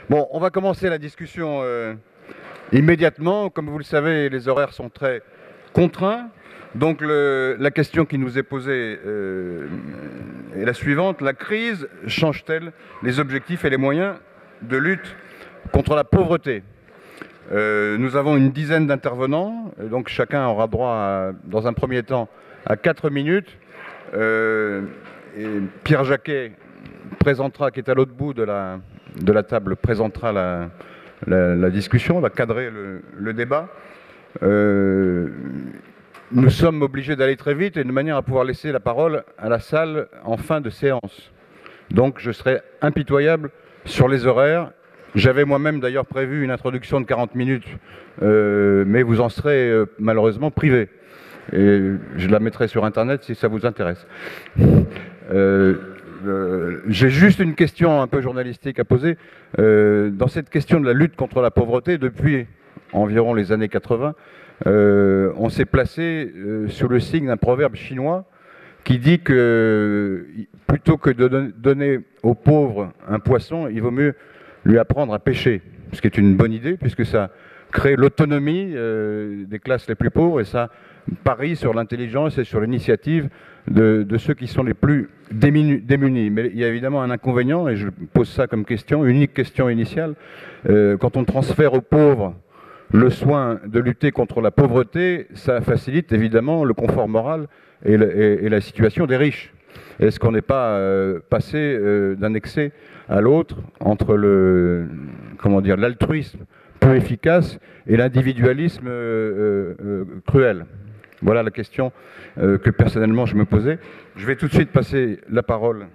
Bon, on va commencer la discussion immédiatement. Comme vous le savez, les horaires sont très contraints. Donc la question qui nous est posée est la suivante. La crise change-t-elle les objectifs et les moyens de lutte contre la pauvreté? Nous avons une dizaine d'intervenants, donc chacun aura droit, dans un premier temps, à 4 minutes. Et Pierre Jacquet présentera, qui est à l'autre bout de la table, présentera la discussion, va cadrer le débat. Nous sommes obligés d'aller très vite et de manière à pouvoir laisser la parole à la salle en fin de séance. Donc je serai impitoyable sur les horaires. J'avais moi-même d'ailleurs prévu une introduction de 40 minutes, mais vous en serez malheureusement privé. Et je la mettrai sur Internet si ça vous intéresse. J'ai juste une question un peu journalistique à poser. Dans cette question de la lutte contre la pauvreté, depuis environ les années 80, on s'est placé sous le signe d'un proverbe chinois qui dit que plutôt que de donner aux pauvres un poisson, il vaut mieux lui apprendre à pêcher. Ce qui est une bonne idée puisque ça crée l'autonomie des classes les plus pauvres et ça parie sur l'intelligence et sur l'initiative de ceux qui sont les plus démunis. Mais il y a évidemment un inconvénient, et je pose ça comme question, unique question initiale. Quand on transfère aux pauvres le soin de lutter contre la pauvreté, ça facilite évidemment le confort moral et la situation des riches. Est-ce qu'on n'est pas passé d'un excès à l'autre entre l'altruisme peu efficace et l'individualisme cruel? Voilà la question que personnellement je me posais. Je vais tout de suite passer la parole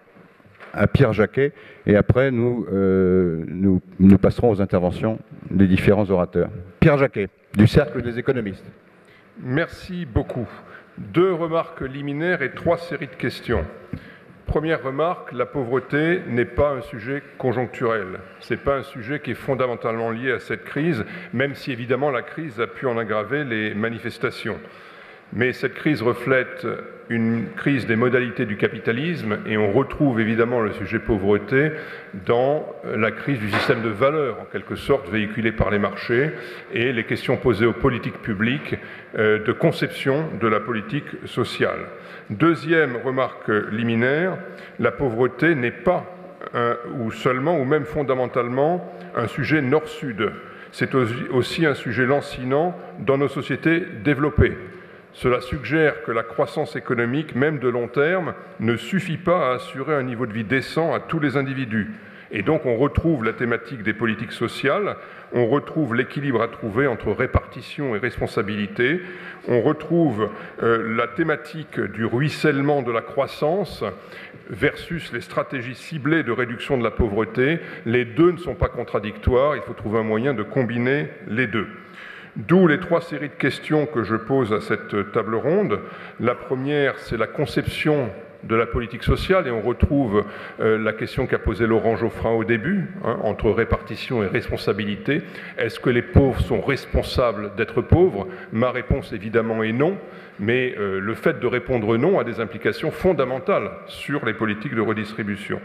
à Pierre Jacquet et après nous passerons aux interventions des différents orateurs. Pierre Jacquet, du Cercle des économistes. Merci beaucoup. 2 remarques liminaires et 3 séries de questions. Première remarque, la pauvreté n'est pas un sujet conjoncturel. Ce n'est pas un sujet qui est fondamentalement lié à cette crise, même si évidemment la crise a pu en aggraver les manifestations. Mais cette crise reflète une crise des modalités du capitalisme et on retrouve évidemment le sujet pauvreté dans la crise du système de valeurs, en quelque sorte véhiculée par les marchés, et les questions posées aux politiques publiques de conception de la politique sociale. Deuxième remarque liminaire, la pauvreté n'est pas ou seulement ou même fondamentalement un sujet nord-sud. C'est aussi un sujet lancinant dans nos sociétés développées. Cela suggère que la croissance économique, même de long terme, ne suffit pas à assurer un niveau de vie décent à tous les individus. Et donc on retrouve la thématique des politiques sociales, on retrouve l'équilibre à trouver entre répartition et responsabilité, on retrouve la thématique du ruissellement de la croissance versus les stratégies ciblées de réduction de la pauvreté. Les deux ne sont pas contradictoires, il faut trouver un moyen de combiner les deux. D'où les 3 séries de questions que je pose à cette table ronde. La première, c'est la conception de la politique sociale, et on retrouve la question qu'a posée Laurent Geoffrin au début, entre répartition et responsabilité. Est-ce que les pauvres sont responsables d'être pauvres? Ma réponse évidemment est non, mais le fait de répondre non a des implications fondamentales sur les politiques de redistribution.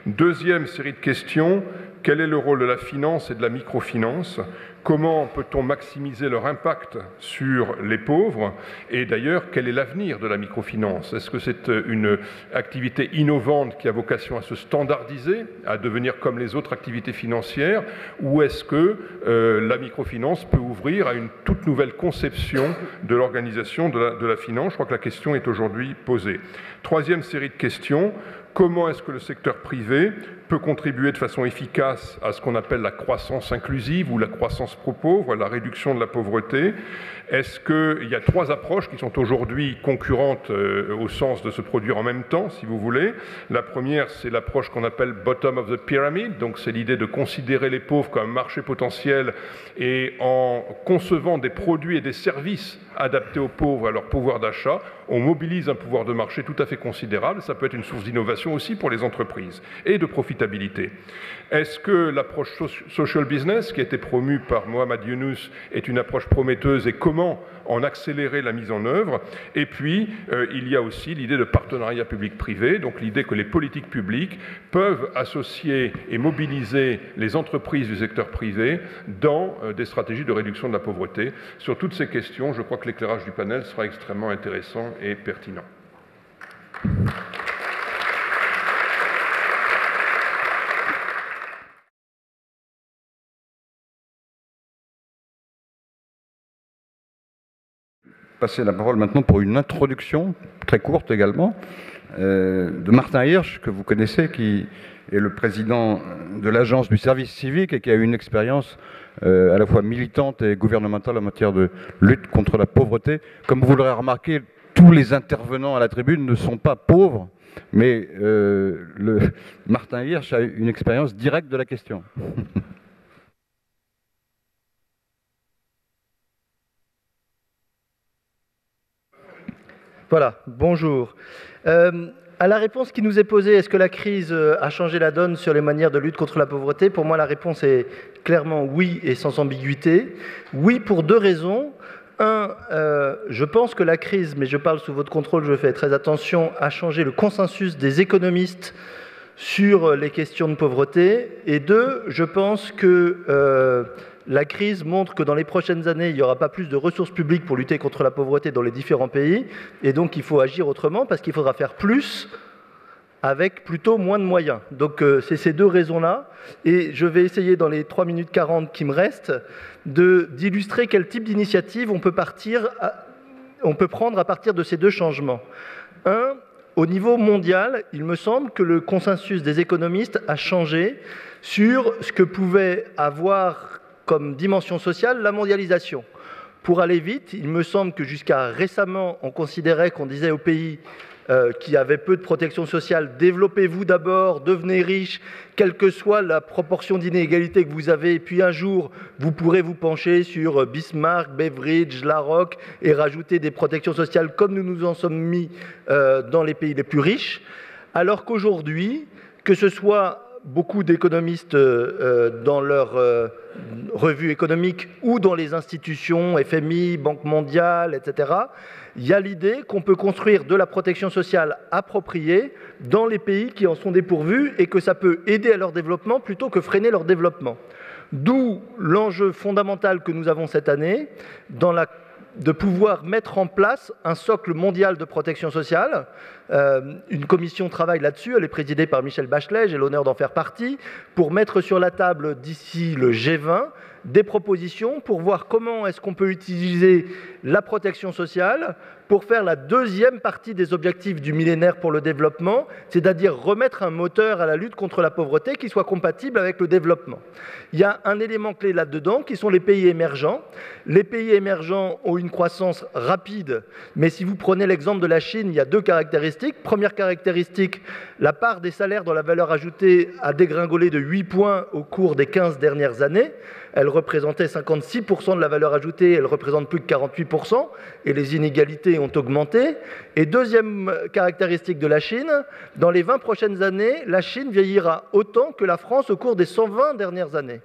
Deuxième série de questions, quel est le rôle de la finance et de la microfinance? Comment peut-on maximiser leur impact sur les pauvres? Et d'ailleurs, quel est l'avenir de la microfinance? Est-ce que c'est une activité innovante qui a vocation à se standardiser, à devenir comme les autres activités financières? Ou est-ce que la microfinance peut ouvrir à une toute nouvelle conception de l'organisation de la finance? Je crois que la question est aujourd'hui posée. Troisième série de questions. Comment est-ce que le secteur privé peut contribuer de façon efficace à ce qu'on appelle la croissance inclusive ou la croissance pro-pauvre, la réduction de la pauvreté? Est-ce qu'il y a 3 approches qui sont aujourd'hui concurrentes au sens de se produire en même temps, si vous voulez? La première, c'est l'approche qu'on appelle bottom of the pyramid, donc c'est l'idée de considérer les pauvres comme un marché potentiel et en concevant des produits et des services adaptés aux pauvres, à leur pouvoir d'achat, on mobilise un pouvoir de marché tout à fait considérable. Ça peut être une source d'innovation aussi pour les entreprises et de profit profitabilité. Est-ce que l'approche social business qui a été promue par Mohamed Younous est une approche prometteuse et comment en accélérer la mise en œuvre? Et puis, il y a aussi l'idée de partenariat public-privé, donc l'idée que les politiques publiques peuvent associer et mobiliser les entreprises du secteur privé dans des stratégies de réduction de la pauvreté. Sur toutes ces questions, je crois que l'éclairage du panel sera extrêmement intéressant et pertinent. Passer la parole maintenant pour une introduction, très courte également, de Martin Hirsch, que vous connaissez, qui est le président de l'Agence du service civique et qui a eu une expérience à la fois militante et gouvernementale en matière de lutte contre la pauvreté. Comme vous l'aurez remarqué, tous les intervenants à la tribune ne sont pas pauvres, mais Martin Hirsch a une expérience directe de la question. Voilà, bonjour. À la réponse qui nous est posée, est-ce que la crise a changé la donne sur les manières de lutte contre la pauvreté? Pour moi, la réponse est clairement oui et sans ambiguïté. Oui, pour deux raisons. Un, je pense que la crise, mais je parle sous votre contrôle, je fais très attention, a changé le consensus des économistes sur les questions de pauvreté. Et deux, je pense que la crise montre que dans les prochaines années, il n'y aura pas plus de ressources publiques pour lutter contre la pauvreté dans les différents pays. Et donc, il faut agir autrement parce qu'il faudra faire plus avec plutôt moins de moyens. Donc, c'est ces deux raisons-là. Et je vais essayer, dans les 3 minutes 40 qui me restent, d'illustrer quel type d'initiative on peut prendre à partir de ces deux changements. Un, au niveau mondial, il me semble que le consensus des économistes a changé sur ce que pouvait avoir comme dimension sociale la mondialisation. Pour aller vite, il me semble que jusqu'à récemment, on disait aux pays qui avaient peu de protection sociale, développez-vous d'abord, devenez riches, quelle que soit la proportion d'inégalité que vous avez, et puis un jour, vous pourrez vous pencher sur Bismarck, Beveridge, Larocque, et rajouter des protections sociales comme nous nous en sommes mis dans les pays les plus riches, alors qu'aujourd'hui, que ce soit beaucoup d'économistes dans leur revue économique ou dans les institutions, FMI, Banque mondiale, etc., il y a l'idée qu'on peut construire de la protection sociale appropriée dans les pays qui en sont dépourvus et que ça peut aider à leur développement plutôt que freiner leur développement. D'où l'enjeu fondamental que nous avons cette année de pouvoir mettre en place un socle mondial de protection sociale. Une commission travaille là-dessus, elle est présidée par Michelle Bachelet, j'ai l'honneur d'en faire partie, pour mettre sur la table d'ici le G20 des propositions pour voir comment est-ce qu'on peut utiliser la protection sociale pour faire la deuxième partie des objectifs du millénaire pour le développement, c'est-à-dire remettre un moteur à la lutte contre la pauvreté qui soit compatible avec le développement. Il y a un élément clé là-dedans qui sont les pays émergents. Les pays émergents ont une croissance rapide, mais si vous prenez l'exemple de la Chine, il y a deux caractéristiques. Première caractéristique, la part des salaires dans la valeur ajoutée a dégringolé de 8 points au cours des 15 dernières années. Elle représentait 56% de la valeur ajoutée, elle représente plus que 48%, et les inégalités ont augmenté. Et deuxième caractéristique de la Chine, dans les 20 prochaines années, la Chine vieillira autant que la France au cours des 120 dernières années.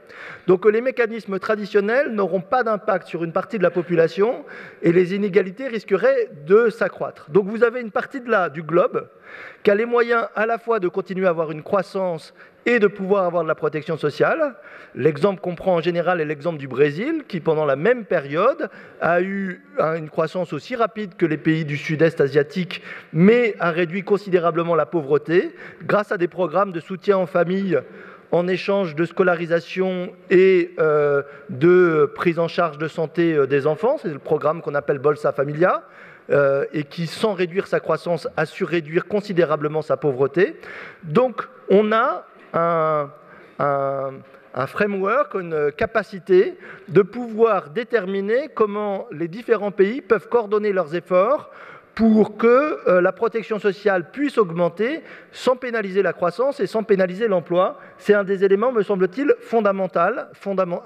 Donc les mécanismes traditionnels n'auront pas d'impact sur une partie de la population, et les inégalités risqueraient de s'accroître. Donc vous avez une partie du globe qui a les moyens à la fois de continuer à avoir une croissance et de pouvoir avoir de la protection sociale. L'exemple qu'on prend en général est l'exemple du Brésil, qui pendant la même période a eu une croissance aussi rapide que les pays du sud-est asiatique, mais a réduit considérablement la pauvreté grâce à des programmes de soutien en famille en échange de scolarisation et de prise en charge de santé des enfants. C'est le programme qu'on appelle Bolsa Familia, et qui, sans réduire sa croissance, a su réduire considérablement sa pauvreté. Donc, on a un framework, une capacité de pouvoir déterminer comment les différents pays peuvent coordonner leurs efforts pour que la protection sociale puisse augmenter sans pénaliser la croissance et sans pénaliser l'emploi. C'est un des éléments, me semble-t-il,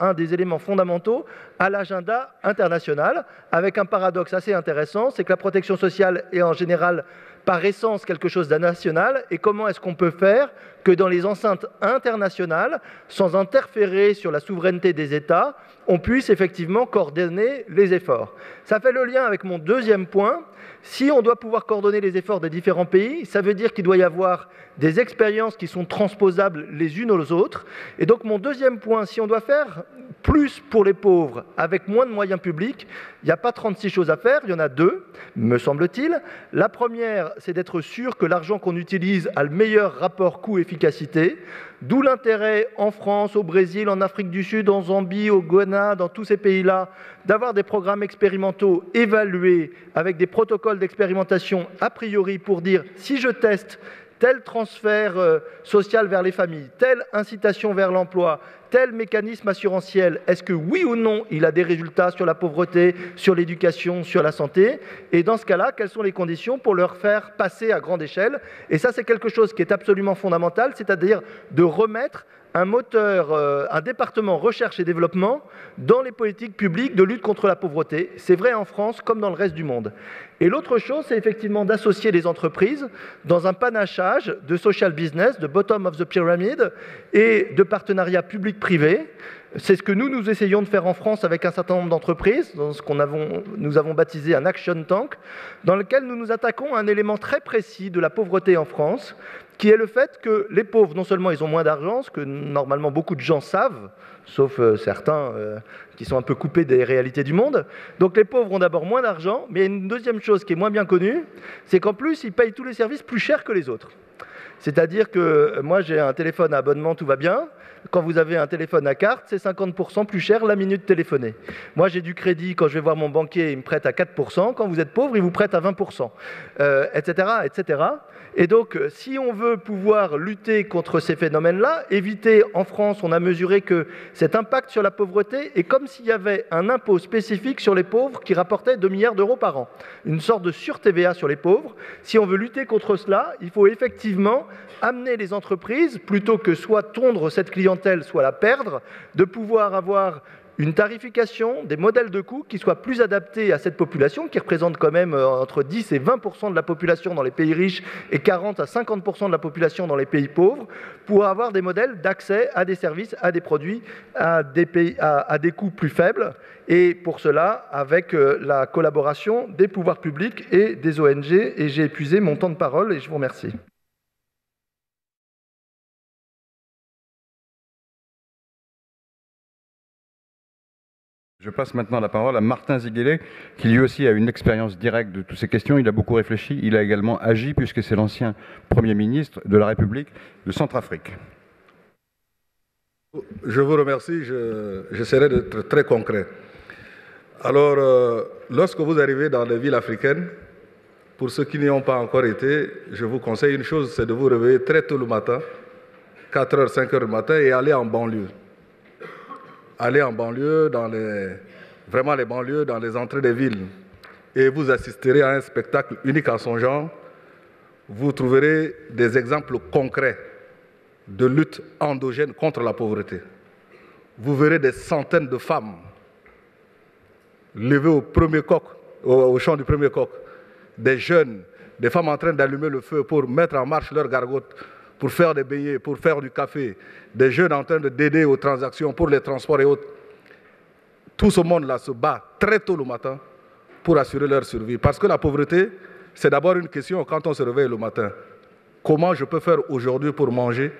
un des éléments fondamentaux à l'agenda international, avec un paradoxe assez intéressant, c'est que la protection sociale est en général par essence quelque chose de national, et comment est-ce qu'on peut faire que dans les enceintes internationales, sans interférer sur la souveraineté des États, on puisse effectivement coordonner les efforts. Ça fait le lien avec mon deuxième point. Si on doit pouvoir coordonner les efforts des différents pays, ça veut dire qu'il doit y avoir des expériences qui sont transposables les unes aux autres. Et donc mon deuxième point, si on doit faire plus pour les pauvres avec moins de moyens publics, il n'y a pas 36 choses à faire, il y en a 2, me semble-t-il. La première, c'est d'être sûr que l'argent qu'on utilise a le meilleur rapport coût-efficacité, d'où l'intérêt en France, au Brésil, en Afrique du Sud, en Zambie, au Ghana, dans tous ces pays-là, d'avoir des programmes expérimentaux évalués avec des protocoles d'expérimentation a priori pour dire si je teste tel transfert social vers les familles, telle incitation vers l'emploi, tel mécanisme assurantiel, est-ce que oui ou non il a des résultats sur la pauvreté, sur l'éducation, sur la santé? Et dans ce cas-là, quelles sont les conditions pour leur faire passer à grande échelle? Et ça, c'est quelque chose qui est absolument fondamental, c'est-à-dire de remettre un moteur, un département recherche et développement dans les politiques publiques de lutte contre la pauvreté. C'est vrai en France comme dans le reste du monde. Et l'autre chose, c'est effectivement d'associer les entreprises dans un panachage de social business, de bottom of the pyramid et de partenariats public-privé. C'est ce que nous essayons de faire en France avec un certain nombre d'entreprises, dans ce nous avons baptisé un action tank, dans lequel nous nous attaquons à un élément très précis de la pauvreté en France, qui est le fait que les pauvres, non seulement ils ont moins d'argent, ce que normalement beaucoup de gens savent, sauf certains qui sont un peu coupés des réalités du monde. Donc les pauvres ont d'abord moins d'argent, mais il y a une deuxième chose qui est moins bien connue, c'est qu'en plus, ils payent tous les services plus chers que les autres. C'est-à-dire que moi, j'ai un téléphone à abonnement, tout va bien. Quand vous avez un téléphone à carte, c'est 50% plus cher la minute téléphonée. Moi, j'ai du crédit, quand je vais voir mon banquier, il me prête à 4%. Quand vous êtes pauvre, il vous prête à 20%, etc., etc. Et donc, si on veut pouvoir lutter contre ces phénomènes-là, éviter, en France, on a mesuré que cet impact sur la pauvreté est comme s'il y avait un impôt spécifique sur les pauvres qui rapportait 2 milliards d'euros par an. Une sorte de sur-TVA sur les pauvres. Si on veut lutter contre cela, il faut effectivement amener les entreprises, plutôt que soit tondre cette clientèle, soit la perdre, de pouvoir avoir une tarification, des modèles de coûts qui soient plus adaptés à cette population, qui représente quand même entre 10 et 20% de la population dans les pays riches et 40 à 50% de la population dans les pays pauvres, pour avoir des modèles d'accès à des services, à des produits, à des coûts plus faibles. Et pour cela, avec la collaboration des pouvoirs publics et des ONG. Et j'ai épuisé mon temps de parole et je vous remercie. Je passe maintenant la parole à Martin Ziguélé, qui lui aussi a une expérience directe de toutes ces questions. Il a beaucoup réfléchi, il a également agi, puisque c'est l'ancien Premier ministre de la République de Centrafrique. Je vous remercie, j'essaierai d'être très concret. Alors, lorsque vous arrivez dans les villes africaines, pour ceux qui n'y ont pas encore été, je vous conseille une chose, c'est de vous réveiller très tôt le matin, 4h, 5h du matin, et aller en banlieue. Aller en banlieue, vraiment les banlieues, dans les entrées des villes. Et vous assisterez à un spectacle unique en son genre. Vous trouverez des exemples concrets de lutte endogène contre la pauvreté. Vous verrez des centaines de femmes levées au premier coq, au chant du premier coq. Des jeunes, des femmes en train d'allumer le feu pour mettre en marche leur gargote, pour faire des beignets, pour faire du café, des jeunes en train d'aider aux transactions pour les transports et autres. Tout ce monde-là se bat très tôt le matin pour assurer leur survie. Parce que la pauvreté, c'est d'abord une question quand on se réveille le matin. Comment je peux faire aujourd'hui pour manger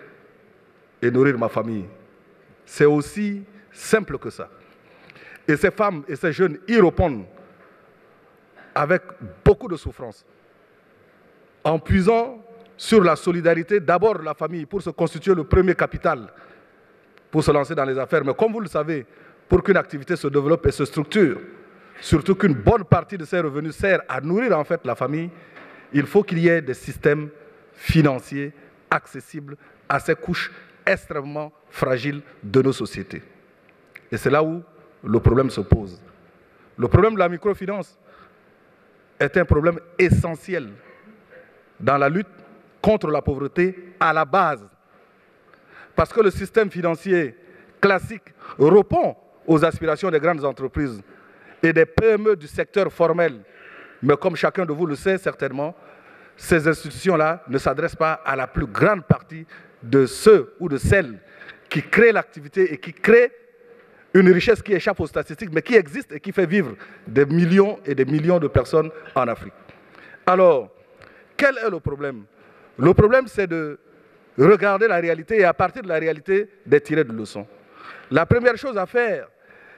et nourrir ma famille? C'est aussi simple que ça. Et ces femmes et ces jeunes y répondent avec beaucoup de souffrance, en puisant sur la solidarité, d'abord la famille, pour se constituer le premier capital, pour se lancer dans les affaires. Mais comme vous le savez, pour qu'une activité se développe et se structure, surtout qu'une bonne partie de ses revenus sert à nourrir en fait la famille, il faut qu'il y ait des systèmes financiers accessibles à ces couches extrêmement fragiles de nos sociétés. Et c'est là où le problème se pose. Le problème de la microfinance est un problème essentiel dans la lutte contre la pauvreté à la base. Parce que le système financier classique répond aux aspirations des grandes entreprises et des PME du secteur formel. Mais comme chacun de vous le sait certainement, ces institutions-là ne s'adressent pas à la plus grande partie de ceux ou de celles qui créent l'activité et qui créent une richesse qui échappe aux statistiques, mais qui existe et qui fait vivre des millions et des millions de personnes en Afrique. Alors, quel est le problème? Le problème, c'est de regarder la réalité et à partir de la réalité, de tirer des leçons. La première chose à faire,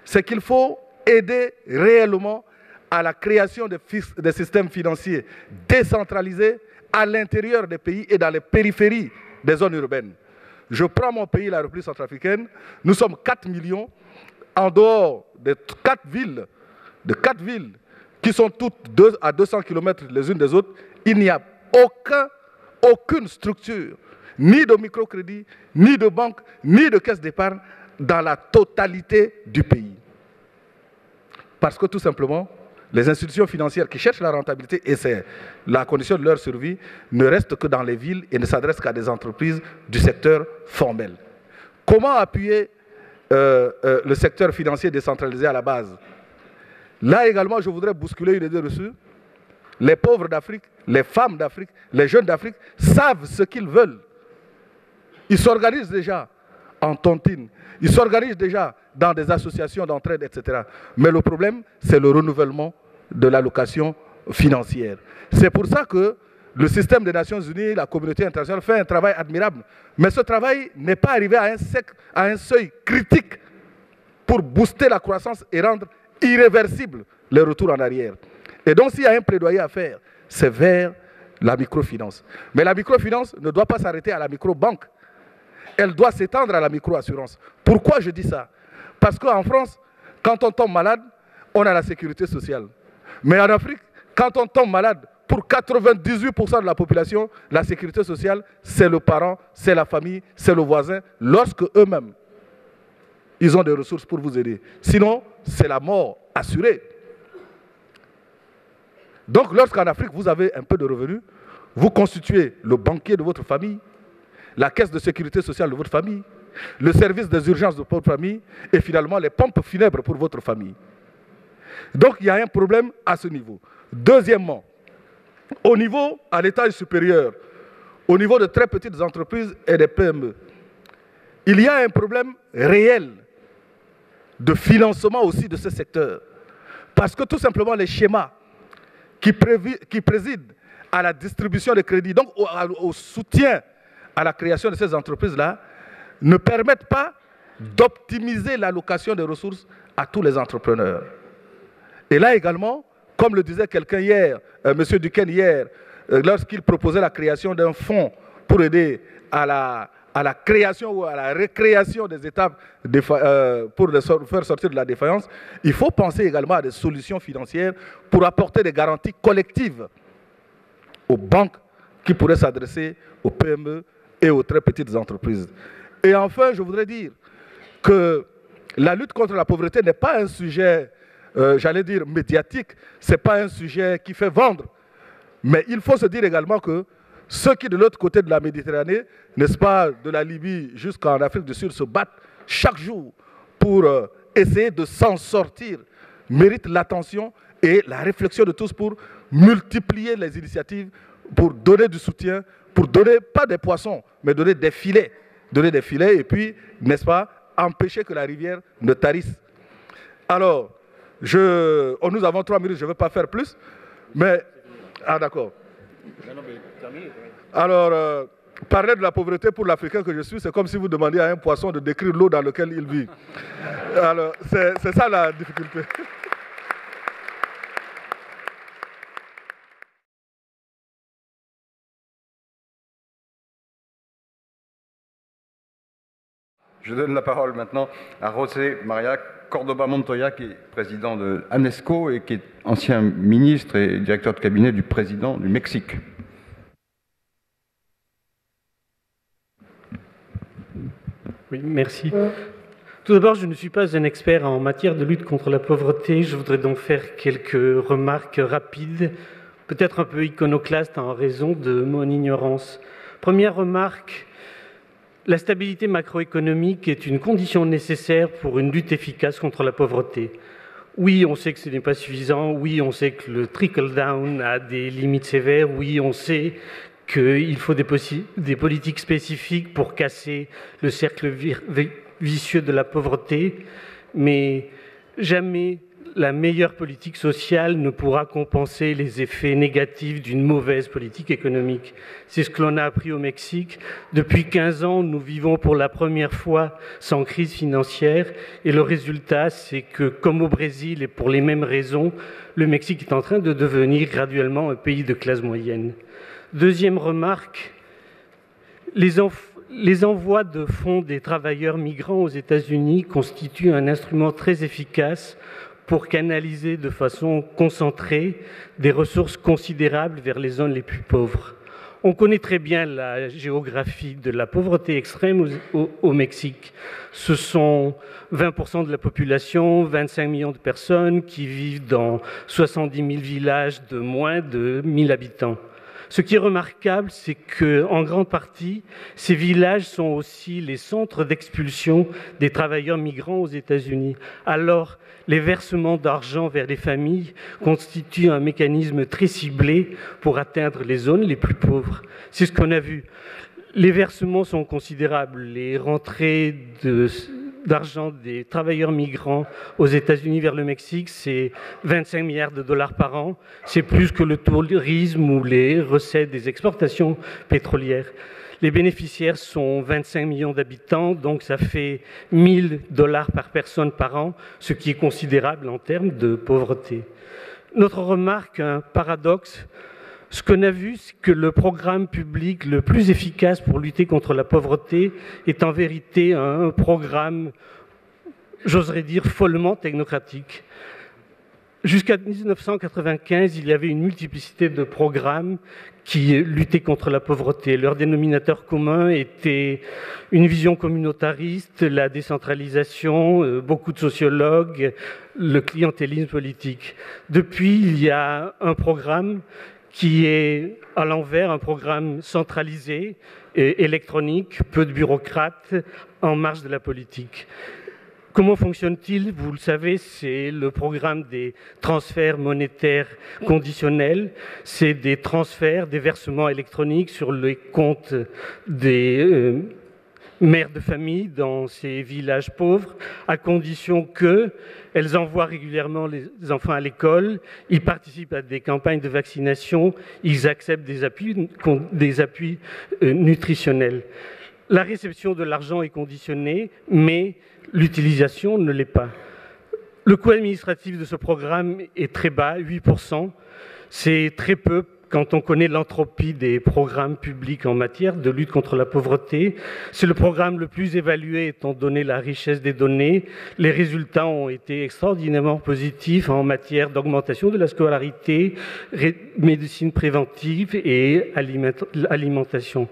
c'est qu'il faut aider réellement à la création des systèmes financiers décentralisés à l'intérieur des pays et dans les périphéries des zones urbaines. Je prends mon pays, la République centrafricaine, nous sommes 4 millions, en dehors de 4 villes qui sont toutes à 200 km les unes des autres, il n'y a aucune structure, ni de microcrédit, ni de banque, ni de caisse d'épargne dans la totalité du pays. Parce que tout simplement, les institutions financières qui cherchent la rentabilité, et c'est la condition de leur survie, ne restent que dans les villes et ne s'adressent qu'à des entreprises du secteur formel. Comment appuyer le secteur financier décentralisé à la base? Là également, je voudrais bousculer une idée reçue. Les pauvres d'Afrique, les femmes d'Afrique, les jeunes d'Afrique savent ce qu'ils veulent. Ils s'organisent déjà en tontine. Ils s'organisent déjà dans des associations d'entraide, etc. Mais le problème, c'est le renouvellement de l'allocation financière. C'est pour ça que le système des Nations Unies, la communauté internationale fait un travail admirable. Mais ce travail n'est pas arrivé à un seuil critique pour booster la croissance et rendre irréversible les retours en arrière. Et donc s'il y a un plaidoyer à faire, c'est vers la microfinance. Mais la microfinance ne doit pas s'arrêter à la microbanque. Elle doit s'étendre à la microassurance. Pourquoi je dis ça? Parce qu'en France, quand on tombe malade, on a la sécurité sociale. Mais en Afrique, quand on tombe malade, pour 98% de la population, la sécurité sociale, c'est le parent, c'est la famille, c'est le voisin, lorsque eux-mêmes, ils ont des ressources pour vous aider. Sinon, c'est la mort assurée. Donc, lorsqu'en Afrique, vous avez un peu de revenus, vous constituez le banquier de votre famille, la caisse de sécurité sociale de votre famille, le service des urgences de votre famille et finalement les pompes funèbres pour votre famille. Donc il y a un problème à ce niveau. Deuxièmement, au niveau, à l'étage supérieur, au niveau de très petites entreprises et des PME, il y a un problème réel de financement aussi de ce secteur. Parce que tout simplement les schémas qui président à la distribution des crédits, donc au soutien à la création de ces entreprises-là, ne permettent pas d'optimiser l'allocation des ressources à tous les entrepreneurs. Et là également, comme le disait quelqu'un hier, M. Duquesne hier, lorsqu'il proposait la création d'un fonds pour aider à la création ou à la récréation des étapes pour les faire sortir de la défaillance, il faut penser également à des solutions financières pour apporter des garanties collectives aux banques qui pourraient s'adresser aux PME et aux très petites entreprises. Et enfin, je voudrais dire que la lutte contre la pauvreté n'est pas un sujet, j'allais dire, médiatique, ce n'est pas un sujet qui fait vendre. Mais il faut se dire également que ceux qui, de l'autre côté de la Méditerranée, n'est-ce pas, de la Libye jusqu'en Afrique du Sud, se battent chaque jour pour essayer de s'en sortir, méritent l'attention et la réflexion de tous pour multiplier les initiatives, pour donner du soutien, pour donner, pas des poissons, mais donner des filets. Donner des filets et puis, n'est-ce pas, empêcher que la rivière ne tarisse. Alors, nous avons 3 minutes, je ne veux pas faire plus, mais... Ah d'accord. Alors, parler de la pauvreté pour l'Africain que je suis, c'est comme si vous demandiez à un poisson de décrire l'eau dans laquelle il vit. Alors, c'est ça la difficulté. Je donne la parole maintenant à José María Córdoba Montoya, qui est président de ANESCO et qui est ancien ministre et directeur de cabinet du président du Mexique. Oui, merci. Tout d'abord, je ne suis pas un expert en matière de lutte contre la pauvreté. Je voudrais donc faire quelques remarques rapides, peut-être un peu iconoclastes en raison de mon ignorance. Première remarque. La stabilité macroéconomique est une condition nécessaire pour une lutte efficace contre la pauvreté. Oui, on sait que ce n'est pas suffisant. Oui, on sait que le trickle-down a des limites sévères. Oui, on sait qu'il faut des politiques spécifiques pour casser le cercle vicieux de la pauvreté, mais jamais la meilleure politique sociale ne pourra compenser les effets négatifs d'une mauvaise politique économique. C'est ce que l'on a appris au Mexique. Depuis 15 ans, nous vivons pour la première fois sans crise financière et le résultat, c'est que, comme au Brésil et pour les mêmes raisons, le Mexique est en train de devenir graduellement un pays de classe moyenne. Deuxième remarque, les envois de fonds des travailleurs migrants aux États-Unis constituent un instrument très efficace pour canaliser de façon concentrée des ressources considérables vers les zones les plus pauvres. On connaît très bien la géographie de la pauvreté extrême au Mexique. Ce sont 20% de la population, 25 millions de personnes qui vivent dans 70 000 villages de moins de 1000 habitants. Ce qui est remarquable, c'est qu'en grande partie, ces villages sont aussi les centres d'expulsion des travailleurs migrants aux États-Unis. Alors, les versements d'argent vers les familles constituent un mécanisme très ciblé pour atteindre les zones les plus pauvres. C'est ce qu'on a vu. Les versements sont considérables. Les rentrées d'argent des travailleurs migrants aux États-Unis vers le Mexique, c'est 25 milliards de dollars par an. C'est plus que le tourisme ou les recettes des exportations pétrolières. Les bénéficiaires sont 25 millions d'habitants, donc ça fait 1000 dollars par personne par an, ce qui est considérable en termes de pauvreté. Notre remarque, un paradoxe, ce qu'on a vu, c'est que le programme public le plus efficace pour lutter contre la pauvreté est en vérité un programme, j'oserais dire, follement technocratique. Jusqu'à 1995, il y avait une multiplicité de programmes qui luttaient contre la pauvreté. Leur dénominateur commun était une vision communautariste, la décentralisation, beaucoup de sociologues, le clientélisme politique. Depuis, il y a un programme qui est à l'envers, un programme centralisé, électronique, peu de bureaucrates, en marge de la politique. Comment fonctionne-t-il? Vous le savez, c'est le programme des transferts monétaires conditionnels. C'est des transferts, des versements électroniques sur les comptes des mères de famille dans ces villages pauvres, à condition qu'elles envoient régulièrement les enfants à l'école, ils participent à des campagnes de vaccination, ils acceptent des appuis nutritionnels. La réception de l'argent est conditionnée, mais l'utilisation ne l'est pas. Le coût administratif de ce programme est très bas, 8%. C'est très peu quand on connaît l'entropie des programmes publics en matière de lutte contre la pauvreté. C'est le programme le plus évalué étant donné la richesse des données. Les résultats ont été extraordinairement positifs en matière d'augmentation de la scolarité, médecine préventive et alimentation.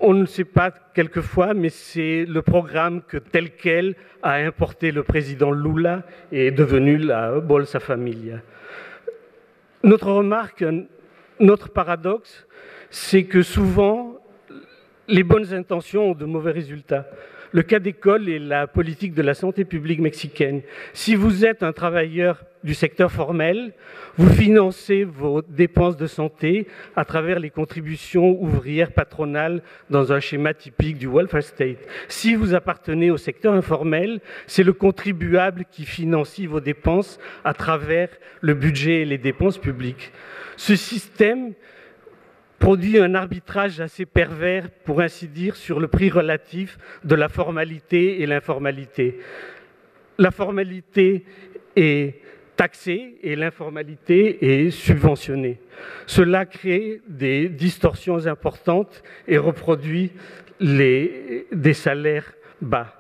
On ne sait pas quelquefois, mais c'est le programme que tel quel a importé le président Lula et est devenu la Bolsa Familia. Notre remarque, notre paradoxe, c'est que souvent, les bonnes intentions ont de mauvais résultats. Le cas d'école est la politique de la santé publique mexicaine. Si vous êtes un travailleur du secteur formel, vous financez vos dépenses de santé à travers les contributions ouvrières patronales dans un schéma typique du welfare state. Si vous appartenez au secteur informel, c'est le contribuable qui financie vos dépenses à travers le budget et les dépenses publiques. Ce système produit un arbitrage assez pervers, pour ainsi dire, sur le prix relatif de la formalité et l'informalité. La formalité est taxée et l'informalité est subventionnée. Cela crée des distorsions importantes et reproduit des salaires bas.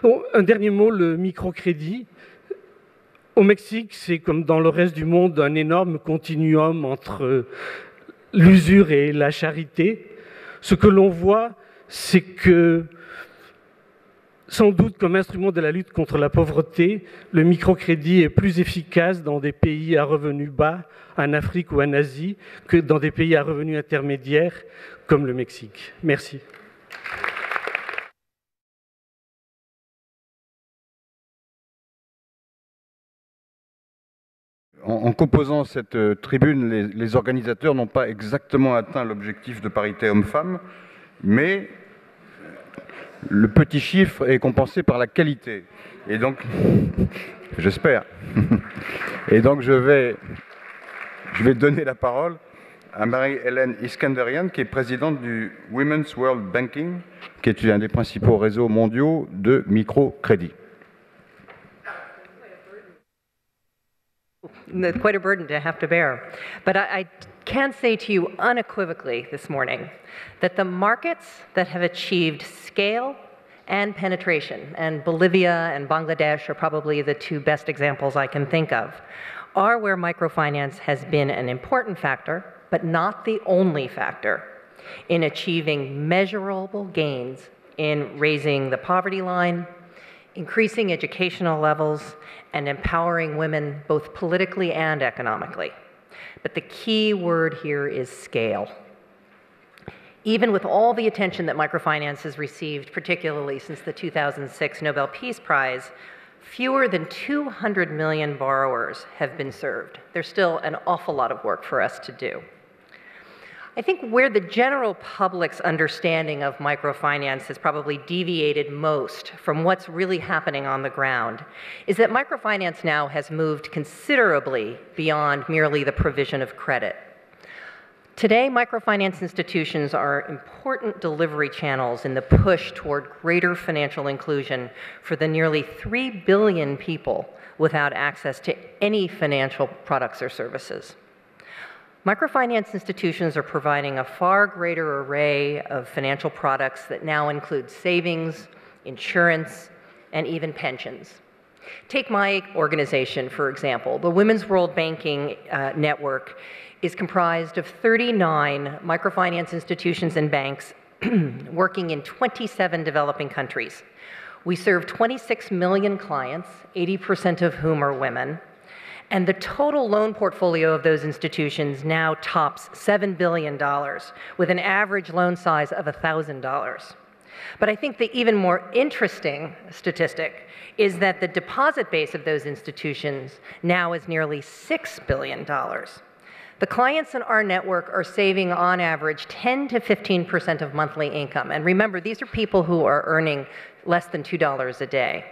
Bon, un dernier mot, le microcrédit. Au Mexique, c'est comme dans le reste du monde un énorme continuum entre l'usure et la charité. Ce que l'on voit, c'est que, sans doute comme instrument de la lutte contre la pauvreté, le microcrédit est plus efficace dans des pays à revenus bas, en Afrique ou en Asie, que dans des pays à revenus intermédiaires comme le Mexique. Merci. en composant cette tribune, les organisateurs n'ont pas exactement atteint l'objectif de parité homme-femme, mais le petit chiffre est compensé par la qualité. Et donc, j'espère. Et donc, je vais donner la parole à Marie-Hélène Iskandarian, qui est présidente du Women's World Banking, qui est un des principaux réseaux mondiaux de microcrédit. Quite a burden to have to bear. But I can say to you unequivocally this morning that the markets that have achieved scale and penetration, and Bolivia and Bangladesh are probably the two best examples I can think of, are where microfinance has been an important factor, but not the only factor, in achieving measurable gains in raising the poverty line, increasing educational levels, and empowering women both politically and economically. But the key word here is scale. Even with all the attention that microfinance has received, particularly since the 2006 Nobel Peace Prize, fewer than 200 million borrowers have been served. There's still an awful lot of work for us to do. I think where the general public's understanding of microfinance has probably deviated most from what's really happening on the ground is that microfinance now has moved considerably beyond merely the provision of credit. Today, microfinance institutions are important delivery channels in the push toward greater financial inclusion for the nearly 3 billion people without access to any financial products or services. Microfinance institutions are providing a far greater array of financial products that now include savings, insurance, and even pensions. Take my organization, for example. The Women's World Banking Network is comprised of 39 microfinance institutions and banks working in 27 developing countries. We serve 26 million clients, 80% of whom are women. And the total loan portfolio of those institutions now tops $7 billion, with an average loan size of $1,000. But I think the even more interesting statistic is that the deposit base of those institutions now is nearly $6 billion. The clients in our network are saving, on average, 10 to 15% of monthly income. And remember, these are people who are earning less than $2 a day.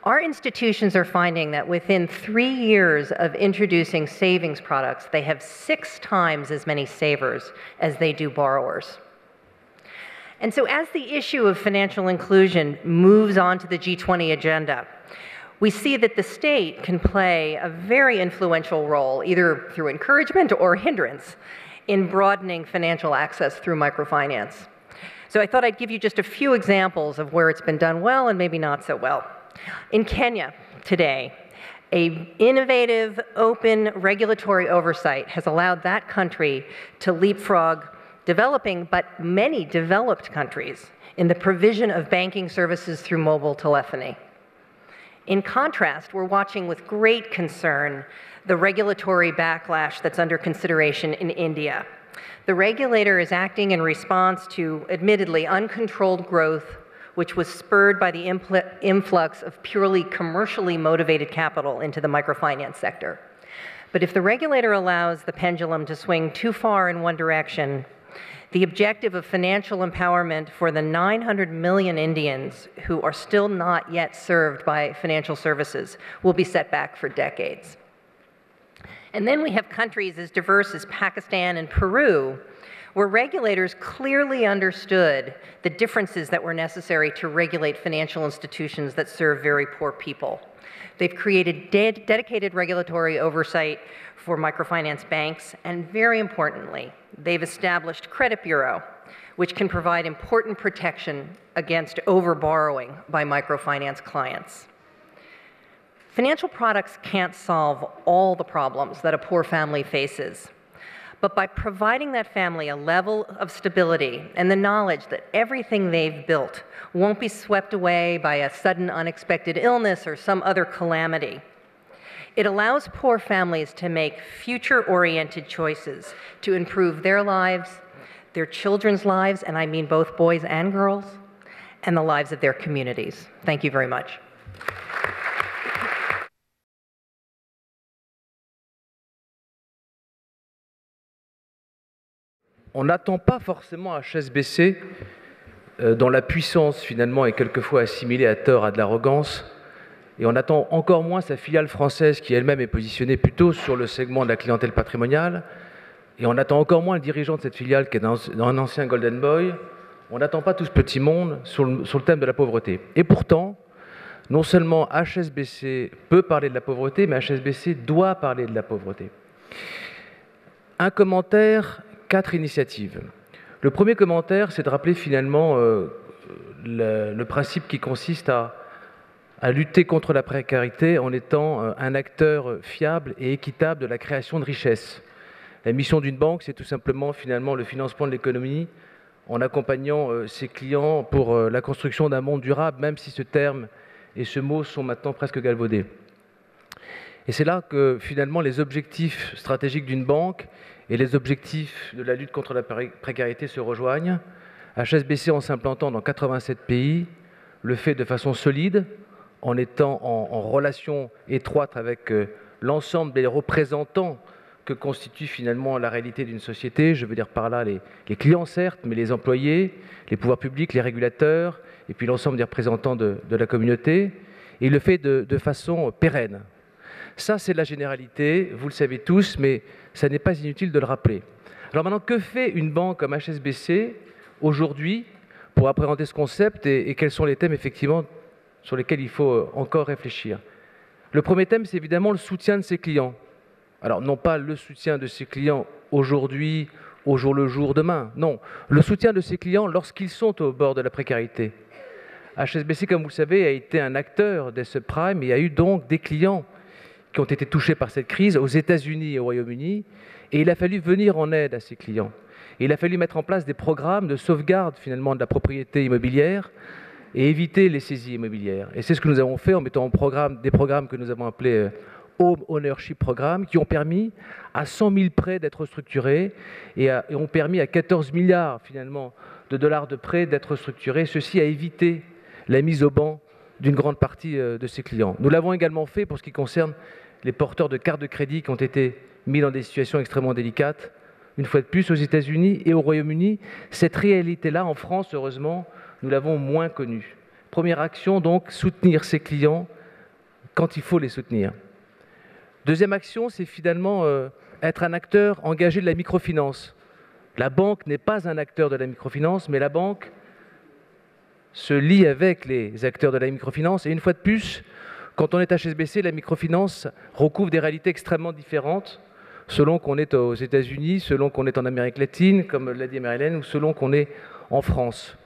Our institutions are finding that within 3 years of introducing savings products, they have 6 times as many savers as they do borrowers. And so as the issue of financial inclusion moves onto the G20 agenda, we see that the state can play a very influential role, either through encouragement or hindrance, in broadening financial access through microfinance. So I thought I'd give you just a few examples of where it's been done well and maybe not so well. In Kenya today, an innovative, open regulatory oversight has allowed that country to leapfrog developing, but many developed countries, in the provision of banking services through mobile telephony. In contrast, we're watching with great concern the regulatory backlash that's under consideration in India. The regulator is acting in response to, admittedly, uncontrolled growth, which was spurred by the influx of purely commercially motivated capital into the microfinance sector. But if the regulator allows the pendulum to swing too far in one direction, the objective of financial empowerment for the 900 million Indians who are still not yet served by financial services will be set back for decades. And then we have countries as diverse as Pakistan and Peru, where regulators clearly understood the differences that were necessary to regulate financial institutions that serve very poor people. They've created dedicated regulatory oversight for microfinance banks, and very importantly, they've established Credit Bureau, which can provide important protection against overborrowing by microfinance clients. Financial products can't solve all the problems that a poor family faces, but by providing that family a level of stability and the knowledge that everything they've built won't be swept away by a sudden unexpected illness or some other calamity, it allows poor families to make future-oriented choices to improve their lives, their children's lives, and I mean both boys and girls, and the lives of their communities. Thank you very much. on n'attend pas forcément HSBC, dont la puissance finalement est quelquefois assimilée à tort à de l'arrogance, et on attend encore moins sa filiale française qui elle-même est positionnée plutôt sur le segment de la clientèle patrimoniale, et on attend encore moins le dirigeant de cette filiale qui est un ancien Golden Boy. On n'attend pas tout ce petit monde sur le thème de la pauvreté. Et pourtant, non seulement HSBC peut parler de la pauvreté, mais HSBC doit parler de la pauvreté. Un commentaire, 4 initiatives. Le premier commentaire, c'est de rappeler finalement le principe qui consiste à lutter contre la précarité en étant un acteur fiable et équitable de la création de richesses. La mission d'une banque, c'est tout simplement finalement le financement de l'économie en accompagnant ses clients pour la construction d'un monde durable, même si ce terme et ce mot sont maintenant presque galvaudés. Et c'est là que finalement les objectifs stratégiques d'une banque et les objectifs de la lutte contre la précarité se rejoignent. HSBC, en s'implantant dans 87 pays, le fait de façon solide, en étant en relation étroite avec l'ensemble des représentants que constitue finalement la réalité d'une société. Je veux dire par là les clients certes, mais les employés, les pouvoirs publics, les régulateurs, et puis l'ensemble des représentants de la communauté, et le fait de façon pérenne. Ça, c'est la généralité, vous le savez tous, mais ça n'est pas inutile de le rappeler. Alors maintenant, que fait une banque comme HSBC aujourd'hui pour appréhender ce concept et quels sont les thèmes effectivement sur lesquels il faut encore réfléchir? Le premier thème, c'est évidemment le soutien de ses clients. Alors, non pas le soutien de ses clients aujourd'hui, au jour le jour, demain. Non, le soutien de ses clients lorsqu'ils sont au bord de la précarité. HSBC, comme vous le savez, a été un acteur des subprimes et a eu donc des clients qui ont été touchés par cette crise aux États-Unis et au Royaume-Uni. Et il a fallu venir en aide à ces clients. Et il a fallu mettre en place des programmes de sauvegarde finalement de la propriété immobilière et éviter les saisies immobilières. Et c'est ce que nous avons fait en mettant en programme des programmes que nous avons appelés Home Ownership Programme, qui ont permis à 100 000 prêts d'être structurés et ont permis à 14 milliards finalement de dollars de prêts d'être structurés. Ceci a évité la mise au ban d'une grande partie de ses clients. Nous l'avons également fait pour ce qui concerne les porteurs de cartes de crédit qui ont été mis dans des situations extrêmement délicates. Une fois de plus, aux États-Unis et au Royaume-Uni, cette réalité-là, en France, heureusement, nous l'avons moins connue. Première action, donc, soutenir ses clients quand il faut les soutenir. Deuxième action, c'est finalement être un acteur engagé de la microfinance. La banque n'est pas un acteur de la microfinance, mais la banque se lie avec les acteurs de la microfinance. Et une fois de plus, quand on est HSBC, la microfinance recouvre des réalités extrêmement différentes selon qu'on est aux États-Unis, selon qu'on est en Amérique latine, comme l'a dit Marie-Hélène, ou selon qu'on est en France.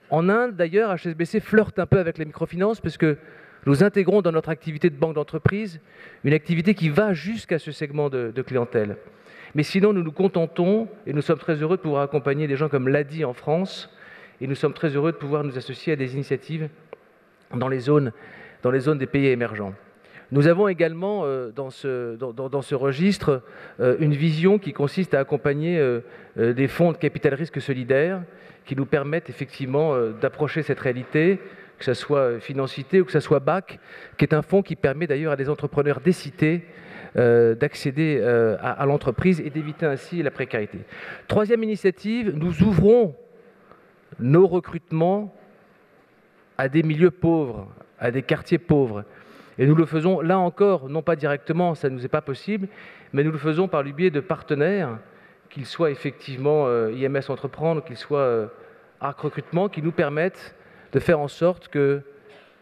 En Inde, d'ailleurs, HSBC flirte un peu avec la microfinance parce que nous intégrons dans notre activité de banque d'entreprise une activité qui va jusqu'à ce segment de clientèle. Mais sinon, nous nous contentons, et nous sommes très heureux de pouvoir accompagner des gens comme l'ADI en France, et nous sommes très heureux de pouvoir nous associer à des initiatives dans les zones des pays émergents. Nous avons également dans ce registre une vision qui consiste à accompagner des fonds de capital risque solidaire qui nous permettent effectivement d'approcher cette réalité, que ce soit Financité ou que ce soit BAC, qui est un fonds qui permet d'ailleurs à des entrepreneurs des cités d'accéder à l'entreprise et d'éviter ainsi la précarité. Troisième initiative, nous ouvrons nos recrutements à des milieux pauvres, à des quartiers pauvres. Et nous le faisons, là encore, non pas directement, ça ne nous est pas possible, mais nous le faisons par le biais de partenaires, qu'ils soient effectivement IMS Entreprendre, qu'ils soient Arc Recrutement, qui nous permettent de faire en sorte que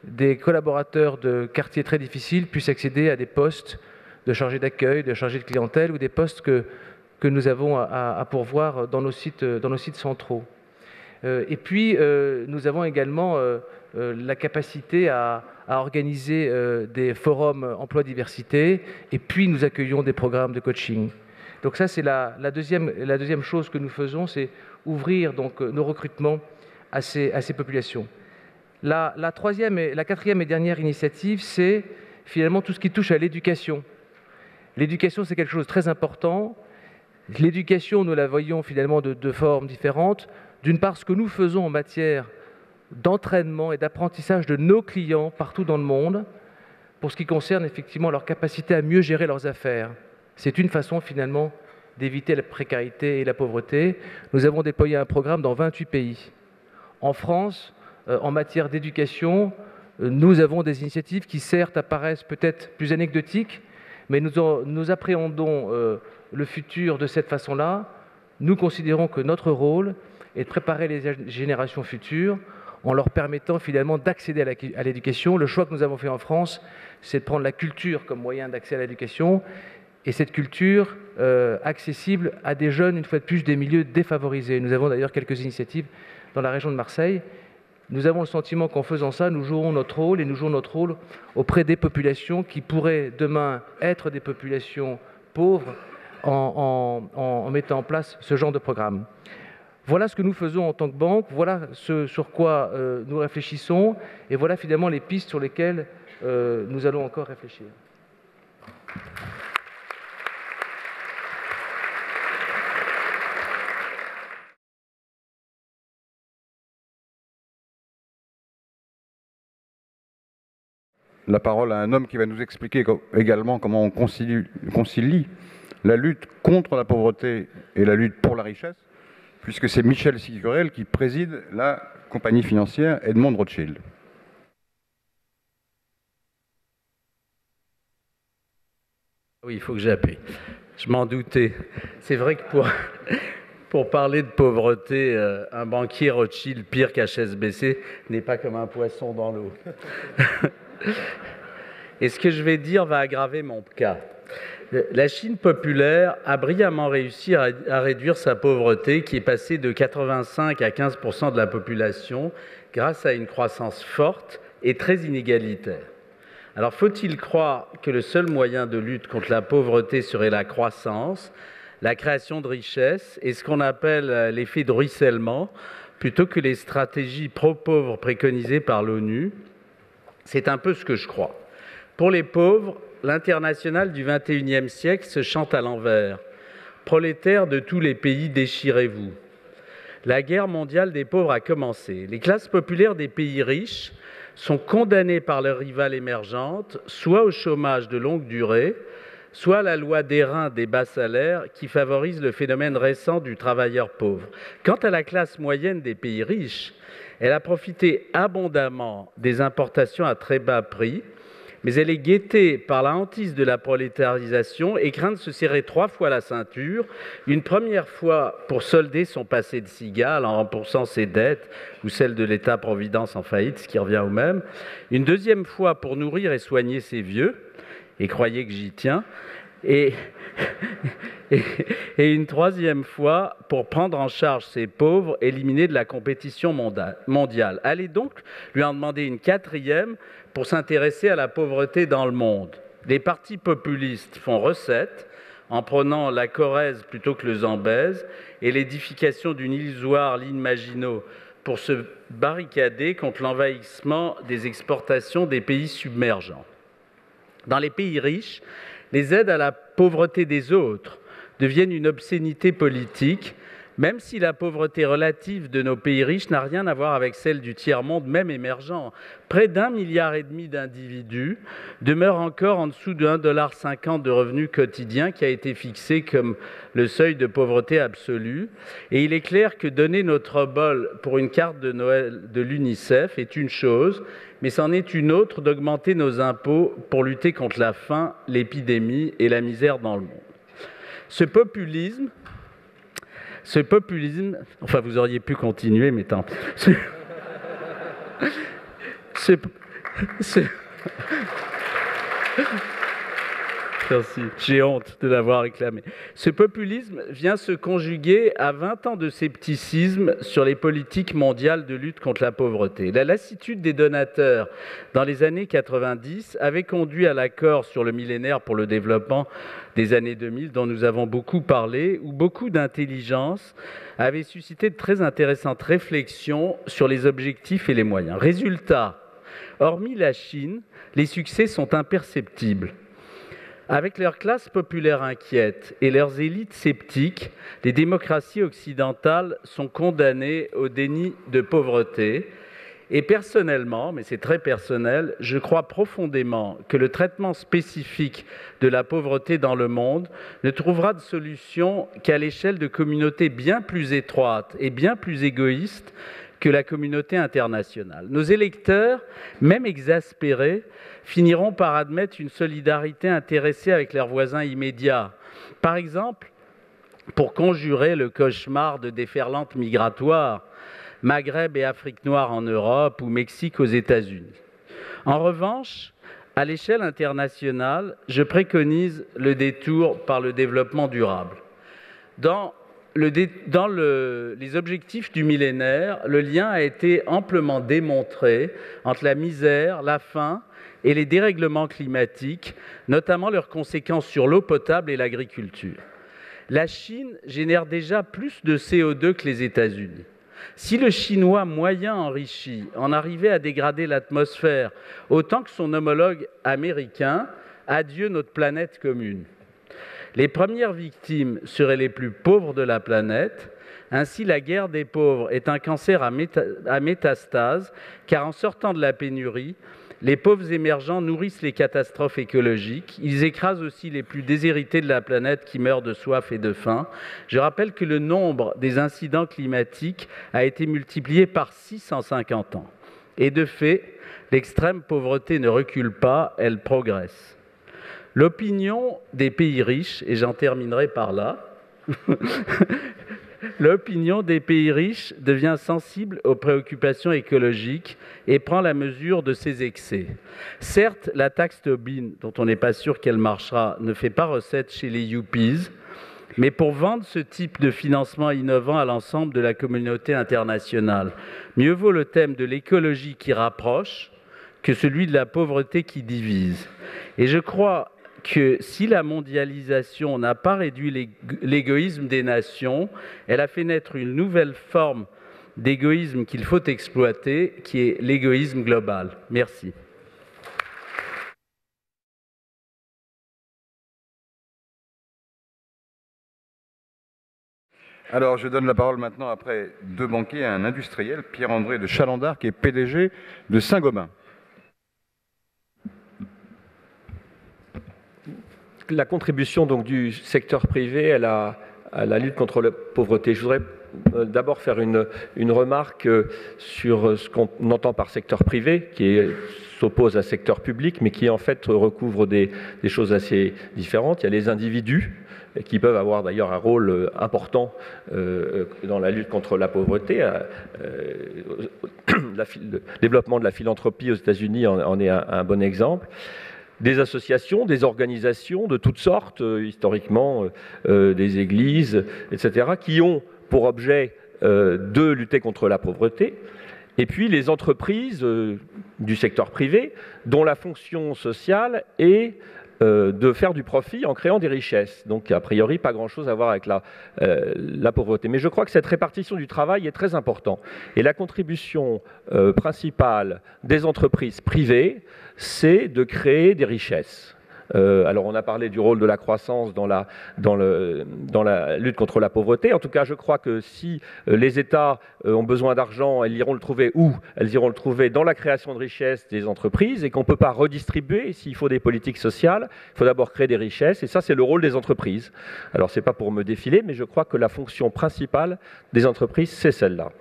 des collaborateurs de quartiers très difficiles puissent accéder à des postes de chargés d'accueil, de chargés de clientèle ou des postes que nous avons à pourvoir dans nos sites centraux. Et puis, nous avons également la capacité à organiser des forums emploi-diversité et puis nous accueillons des programmes de coaching. Donc ça, c'est la deuxième chose que nous faisons, c'est ouvrir donc, nos recrutements à ces populations. La quatrième et dernière initiative, c'est finalement tout ce qui touche à l'éducation. L'éducation, c'est quelque chose de très important. L'éducation, nous la voyons finalement de formes différentes. D'une part, ce que nous faisons en matière d'entraînement et d'apprentissage de nos clients partout dans le monde, pour ce qui concerne effectivement leur capacité à mieux gérer leurs affaires. C'est une façon finalement d'éviter la précarité et la pauvreté. Nous avons déployé un programme dans 28 pays. En France, en matière d'éducation, nous avons des initiatives qui certes apparaissent peut-être plus anecdotiques, mais nous appréhendons le futur de cette façon-là. Nous considérons que notre rôle est de préparer les générations futures en leur permettant finalement d'accéder à l'éducation. Le choix que nous avons fait en France, c'est de prendre la culture comme moyen d'accès à l'éducation, et cette culture accessible à des jeunes, une fois de plus, des milieux défavorisés. Nous avons d'ailleurs quelques initiatives dans la région de Marseille. Nous avons le sentiment qu'en faisant ça, nous jouons notre rôle, et nous jouons notre rôle auprès des populations qui pourraient demain être des populations pauvres en mettant en place ce genre de programme. Voilà ce que nous faisons en tant que banque, voilà ce sur quoi nous réfléchissons, et voilà finalement les pistes sur lesquelles nous allons encore réfléchir. La parole à un homme qui va nous expliquer également comment on concilie la lutte contre la pauvreté et la lutte pour la richesse, puisque c'est Michel Sigurel qui préside la compagnie financière Edmond Rothschild. Oui, il faut que j'appuie. Je m'en doutais. C'est vrai que pour parler de pauvreté, un banquier Rothschild, pire qu'HSBC, n'est pas comme un poisson dans l'eau. Et ce que je vais dire va aggraver mon cas. La Chine populaire a brillamment réussi à réduire sa pauvreté, qui est passée de 85 à 15% de la population, grâce à une croissance forte et très inégalitaire. Alors, faut-il croire que le seul moyen de lutte contre la pauvreté serait la croissance, la création de richesses et ce qu'on appelle l'effet de ruissellement, plutôt que les stratégies pro-pauvres préconisées par l'ONU? C'est un peu ce que je crois. Pour les pauvres, l'international du XXIe siècle se chante à l'envers. Prolétaires de tous les pays, déchirez-vous. La guerre mondiale des pauvres a commencé. Les classes populaires des pays riches sont condamnées par leurs rivales émergentes, soit au chômage de longue durée, soit à la loi d'airain des bas salaires qui favorise le phénomène récent du travailleur pauvre. Quant à la classe moyenne des pays riches, elle a profité abondamment des importations à très bas prix, mais elle est guettée par la hantise de la prolétarisation et craint de se serrer 3 fois la ceinture. Une première fois pour solder son passé de cigale en remboursant ses dettes ou celles de l'État-providence en faillite, ce qui revient au même. Une deuxième fois pour nourrir et soigner ses vieux, et croyez que j'y tiens, et une troisième fois pour prendre en charge ces pauvres éliminés de la compétition mondiale. Allez donc lui en demander une quatrième pour s'intéresser à la pauvreté dans le monde. Les partis populistes font recette en prenant la Corrèze plutôt que le Zambèze et l'édification d'une illusoire ligne Maginot pour se barricader contre l'envahissement des exportations des pays submergents. Dans les pays riches, les aides à la pauvreté des autres deviennent une obscénité politique, même si la pauvreté relative de nos pays riches n'a rien à voir avec celle du tiers-monde, même émergent. Près d'1,5 milliard d'individus demeurent encore en dessous de 1,50 $ de revenus quotidiens qui a été fixé comme le seuil de pauvreté absolue. Et il est clair que donner notre bol pour une carte de Noël de l'UNICEF est une chose, mais c'en est une autre d'augmenter nos impôts pour lutter contre la faim, l'épidémie et la misère dans le monde. Ce populisme, enfin vous auriez pu continuer, mais tant pis. Merci, j'ai honte de l'avoir réclamé. Ce populisme vient se conjuguer à 20 ans de scepticisme sur les politiques mondiales de lutte contre la pauvreté. La lassitude des donateurs dans les années 90 avait conduit à l'accord sur le millénaire pour le développement des années 2000, dont nous avons beaucoup parlé, où beaucoup d'intelligence avait suscité de très intéressantes réflexions sur les objectifs et les moyens. Résultat, hormis la Chine, les succès sont imperceptibles. Avec leurs classes populaires inquiètes et leurs élites sceptiques, les démocraties occidentales sont condamnées au déni de pauvreté Et personnellement, mais c'est très personnel, je crois profondément que le traitement spécifique de la pauvreté dans le monde ne trouvera de solution qu'à l'échelle de communautés bien plus étroites et bien plus égoïstes que la communauté internationale. Nos électeurs, même exaspérés, finiront par admettre une solidarité intéressée avec leurs voisins immédiats. Par exemple, pour conjurer le cauchemar de déferlantes migratoires, Maghreb et Afrique noire en Europe ou Mexique aux États-Unis. En revanche, à l'échelle internationale, je préconise le détour par le développement durable. Dans les objectifs du millénaire, le lien a été amplement démontré entre la misère, la faim et les dérèglements climatiques, notamment leurs conséquences sur l'eau potable et l'agriculture. La Chine génère déjà plus de CO2 que les États-Unis. Si le Chinois moyen enrichi en arrivait à dégrader l'atmosphère autant que son homologue américain, adieu notre planète commune. Les premières victimes seraient les plus pauvres de la planète. Ainsi, la guerre des pauvres est un cancer à métastase, car en sortant de la pénurie, les pauvres émergents nourrissent les catastrophes écologiques. Ils écrasent aussi les plus déshérités de la planète qui meurent de soif et de faim. Je rappelle que le nombre des incidents climatiques a été multiplié par 6 en 50 ans. Et de fait, l'extrême pauvreté ne recule pas, elle progresse. L'opinion des pays riches, et j'en terminerai par là, l'opinion des pays riches devient sensible aux préoccupations écologiques et prend la mesure de ses excès. Certes, la taxe Tobin, dont on n'est pas sûr qu'elle marchera, ne fait pas recette chez les yuppies, mais pour vendre ce type de financement innovant à l'ensemble de la communauté internationale, mieux vaut le thème de l'écologie qui rapproche que celui de la pauvreté qui divise. Et je crois que si la mondialisation n'a pas réduit l'égoïsme des nations, elle a fait naître une nouvelle forme d'égoïsme qu'il faut exploiter, qui est l'égoïsme global. Merci. Alors, je donne la parole maintenant, après deux banquiers, à un industriel, Pierre-André de Chalandard, qui est PDG de Saint-Gobain. La contribution donc, du secteur privé à la lutte contre la pauvreté. Je voudrais d'abord faire une remarque sur ce qu'on entend par secteur privé, qui s'oppose à secteur public, mais qui en fait recouvre des choses assez différentes. Il y a les individus, qui peuvent avoir d'ailleurs un rôle important dans la lutte contre la pauvreté. Le développement de la philanthropie aux États-Unis en est un bon exemple. Des associations, des organisations de toutes sortes, historiquement des églises, etc., qui ont pour objet de lutter contre la pauvreté. Et puis les entreprises du secteur privé, dont la fonction sociale est de faire du profit en créant des richesses. Donc, a priori, pas grand-chose à voir avec la pauvreté. Mais je crois que cette répartition du travail est très importante. Et la contribution principale des entreprises privées, c'est de créer des richesses. Alors, on a parlé du rôle de la croissance dans la lutte contre la pauvreté. En tout cas, je crois que si les États ont besoin d'argent, elles iront le trouver où? Elles iront le trouver dans la création de richesses des entreprises, et qu'on ne peut pas redistribuer. S'il faut des politiques sociales, il faut d'abord créer des richesses, et ça, c'est le rôle des entreprises. Alors, ce n'est pas pour me défiler, mais je crois que la fonction principale des entreprises, c'est celle-là.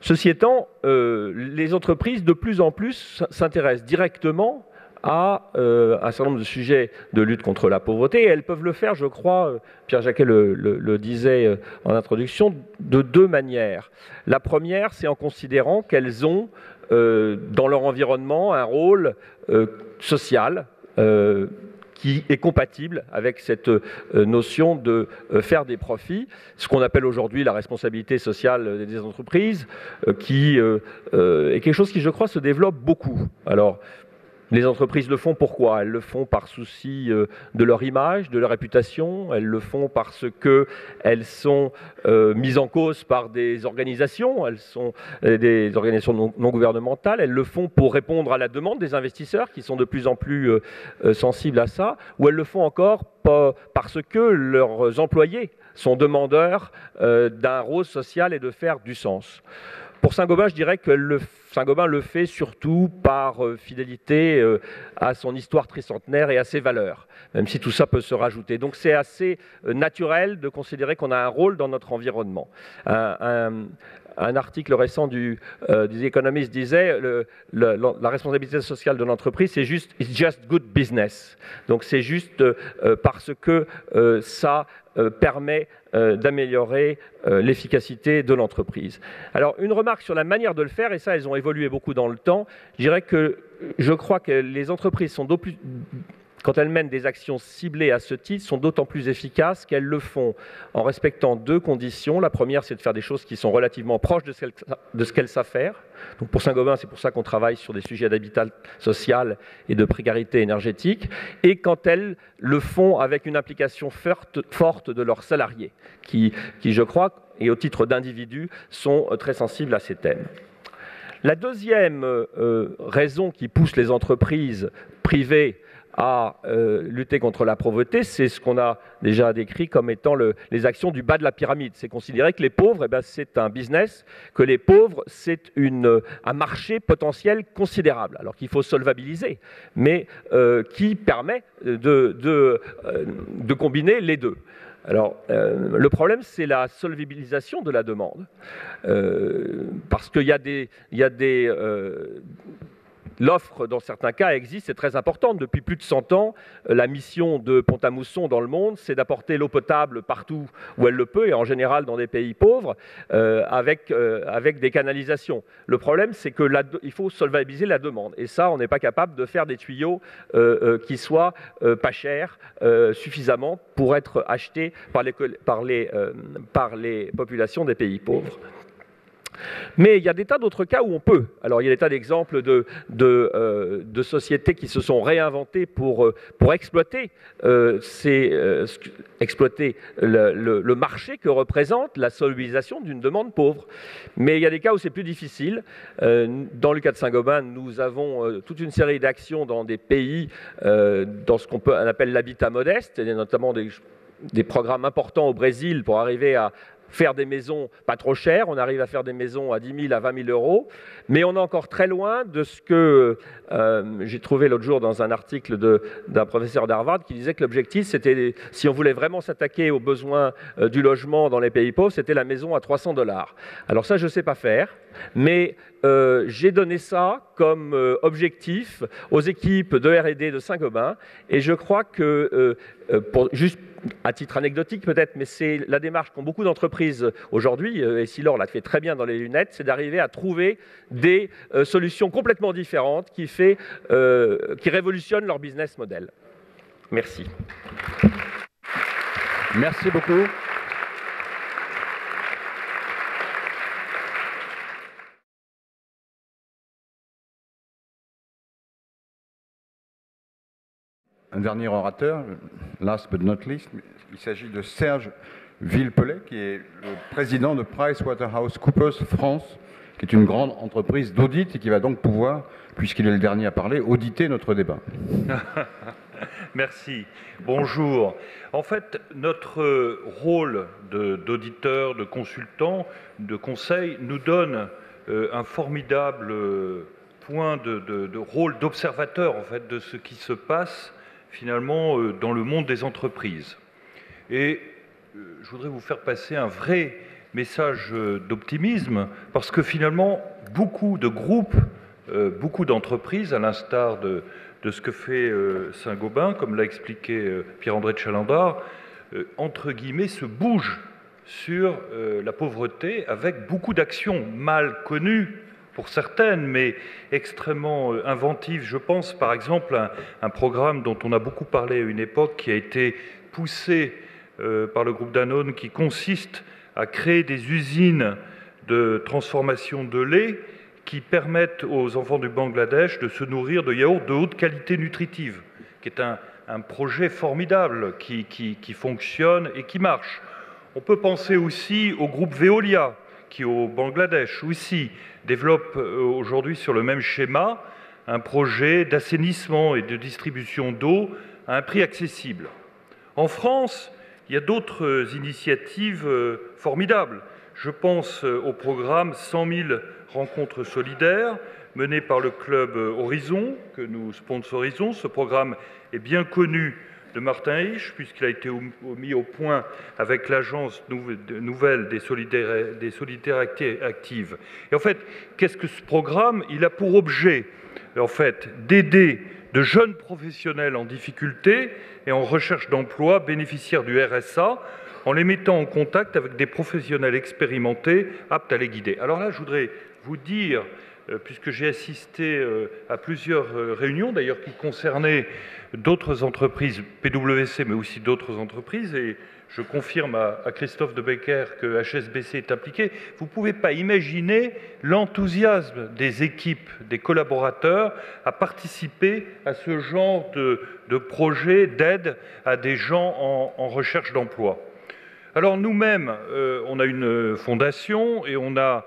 Ceci étant, les entreprises, de plus en plus, s'intéressent directement à un certain nombre de sujets de lutte contre la pauvreté, et elles peuvent le faire, je crois, Pierre Jacquet le disait en introduction, de deux manières. La première, c'est en considérant qu'elles ont dans leur environnement un rôle social qui est compatible avec cette notion de faire des profits, ce qu'on appelle aujourd'hui la responsabilité sociale des entreprises, qui est quelque chose qui, je crois, se développe beaucoup. Alors, les entreprises le font pourquoi? Elles le font par souci de leur image, de leur réputation. Elles le font parce qu'elles sont mises en cause par des organisations. Elles sont des organisations non gouvernementales. Elles le font pour répondre à la demande des investisseurs qui sont de plus en plus sensibles à ça. Ou elles le font encore parce que leurs employés sont demandeurs d'un rôle social et de faire du sens. Pour Saint-Gobain, je dirais que Saint-Gobain le fait surtout par fidélité à son histoire tricentenaire et à ses valeurs, même si tout ça peut se rajouter. Donc c'est assez naturel de considérer qu'on a un rôle dans notre environnement. Un article récent des économistes disait la responsabilité sociale de l'entreprise, c'est juste « it's just good business ». Donc c'est juste parce que ça permet d'améliorer l'efficacité de l'entreprise. Alors, une remarque sur la manière de le faire, et ça, elles ont évolué beaucoup dans le temps. Je dirais que je crois que les entreprises sont quand elles mènent des actions ciblées à ce titre, sont d'autant plus efficaces qu'elles le font en respectant deux conditions. La première, c'est de faire des choses qui sont relativement proches de ce qu'elles savent faire. Donc pour Saint-Gobain, c'est pour ça qu'on travaille sur des sujets d'habitat social et de précarité énergétique. Et quand elles le font avec une implication forte de leurs salariés, qui, je crois, et au titre d'individus, sont très sensibles à ces thèmes. La deuxième raison qui pousse les entreprises privées à lutter contre la pauvreté, c'est ce qu'on a déjà décrit comme étant les actions du bas de la pyramide. C'est considérer que les pauvres, c'est un business, que les pauvres, c'est un marché potentiel considérable, alors qu'il faut solvabiliser, mais qui permet de combiner les deux. Alors, le problème, c'est la solvabilisation de la demande, parce qu'il y a l'offre, dans certains cas, existe, c'est très importante. Depuis plus de 100 ans, la mission de Pont-à-Mousson dans le monde, c'est d'apporter l'eau potable partout où elle le peut, et en général dans des pays pauvres, avec des canalisations. Le problème, c'est qu'il faut solvabiliser la demande. Et ça, on n'est pas capable de faire des tuyaux qui soient pas chers suffisamment pour être achetés par les populations des pays pauvres. Mais il y a des tas d'autres cas où on peut. Alors il y a des tas d'exemples de sociétés qui se sont réinventées pour exploiter, le marché que représente la solvabilisation d'une demande pauvre. Mais il y a des cas où c'est plus difficile. Dans le cas de Saint-Gobain, nous avons toute une série d'actions dans des pays, dans ce qu'on appelle l'habitat modeste, et notamment des programmes importants au Brésil pour arriver à faire des maisons pas trop chères. On arrive à faire des maisons à 10 000 à 20 000 euros, mais on est encore très loin de ce que j'ai trouvé l'autre jour dans un article d'un professeur d'Harvard qui disait que l'objectif, c'était, si on voulait vraiment s'attaquer aux besoins du logement dans les pays pauvres, c'était la maison à $300. Alors ça, je ne sais pas faire, mais j'ai donné ça comme objectif aux équipes de R&D de Saint-Gobain, et je crois que, juste à titre anecdotique peut-être, mais c'est la démarche qu'ont beaucoup d'entreprises aujourd'hui, et Silor l'a fait très bien dans les lunettes, c'est d'arriver à trouver des solutions complètement différentes qui révolutionnent leur business model. Merci. Merci beaucoup. Un dernier orateur, last but not least, il s'agit de Serge Villepelet, qui est le président de PricewaterhouseCoopers France, qui est une grande entreprise d'audit et qui va donc pouvoir, puisqu'il est le dernier à parler, auditer notre débat. Merci. Bonjour. En fait, notre rôle d'auditeur, de consultant, de conseil nous donne un formidable point de rôle d'observateur en fait, de ce qui se passe finalement dans le monde des entreprises. Et je voudrais vous faire passer un vrai message d'optimisme, parce que finalement, beaucoup de groupes, beaucoup d'entreprises, à l'instar de ce que fait Saint-Gobain, comme l'a expliqué Pierre-André de Chalandard, entre guillemets, se bougent sur la pauvreté avec beaucoup d'actions mal connues, pour certaines, mais extrêmement inventives. Je pense par exemple à un programme dont on a beaucoup parlé à une époque, qui a été poussé par le groupe Danone, qui consiste à créer des usines de transformation de lait qui permettent aux enfants du Bangladesh de se nourrir de yaourts de haute qualité nutritive, qui est un projet formidable qui fonctionne et qui marche. On peut penser aussi au groupe Veolia, qui au Bangladesh aussi développe aujourd'hui sur le même schéma un projet d'assainissement et de distribution d'eau à un prix accessible. En France, il y a d'autres initiatives formidables. Je pense au programme 100 000 rencontres solidaires mené par le club Horizon, que nous sponsorisons. Ce programme est bien connu de Martin Hirsch, puisqu'il a été mis au point avec l'agence nouvelle des solidaires actives. Et en fait, qu'est-ce que ce programme? Il a pour objet, en fait, d'aider de jeunes professionnels en difficulté et en recherche d'emploi, bénéficiaires du RSA, en les mettant en contact avec des professionnels expérimentés, aptes à les guider. Alors là, je voudrais vous dire, puisque j'ai assisté à plusieurs réunions, d'ailleurs, qui concernaient d'autres entreprises, PwC, mais aussi d'autres entreprises, et je confirme à Christophe de Becker que HSBC est impliqué. Vous ne pouvez pas imaginer l'enthousiasme des équipes, des collaborateurs, à participer à ce genre de projet d'aide à des gens en recherche d'emploi. Alors nous-mêmes, on a une fondation et on a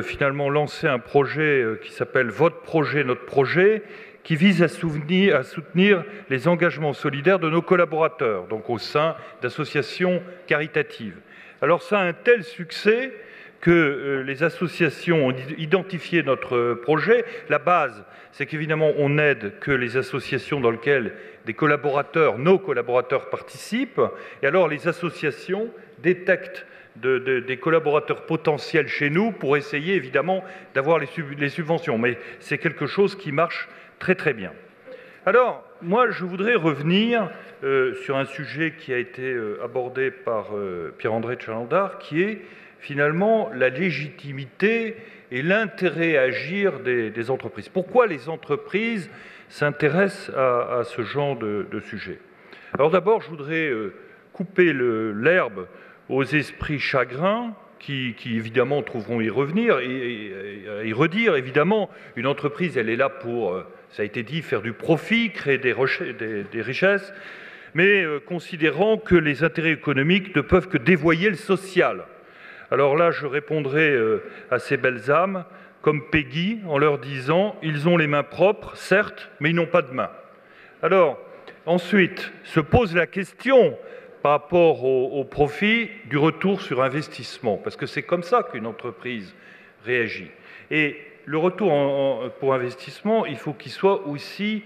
finalement lancé un projet qui s'appelle « Votre projet, notre projet », qui vise à soutenir les engagements solidaires de nos collaborateurs, donc au sein d'associations caritatives. Alors ça a un tel succès que les associations ont identifié notre projet. La base, c'est qu'évidemment, on n'aide que les associations dans lesquelles des collaborateurs, nos collaborateurs participent, et alors les associations détectent des collaborateurs potentiels chez nous pour essayer évidemment d'avoir les subventions. Mais c'est quelque chose qui marche très très bien. Alors, moi je voudrais revenir sur un sujet qui a été abordé par Pierre-André Chalandard, qui est finalement la légitimité et l'intérêt à agir des entreprises. Pourquoi les entreprises s'intéressent à ce genre de sujet? Alors d'abord, je voudrais couper l'herbe aux esprits chagrins qui évidemment trouveront y revenir et y redire. Évidemment, une entreprise, elle est là pour, ça a été dit, faire du profit, créer des richesses, mais considérant que les intérêts économiques ne peuvent que dévoyer le social. Alors là, je répondrai à ces belles âmes, comme Peggy, en leur disant « Ils ont les mains propres, certes, mais ils n'ont pas de mains ». Alors, ensuite, se pose la question par rapport au profit du retour sur investissement, parce que c'est comme ça qu'une entreprise réagit. Et le retour pour investissement, il faut qu'il soit aussi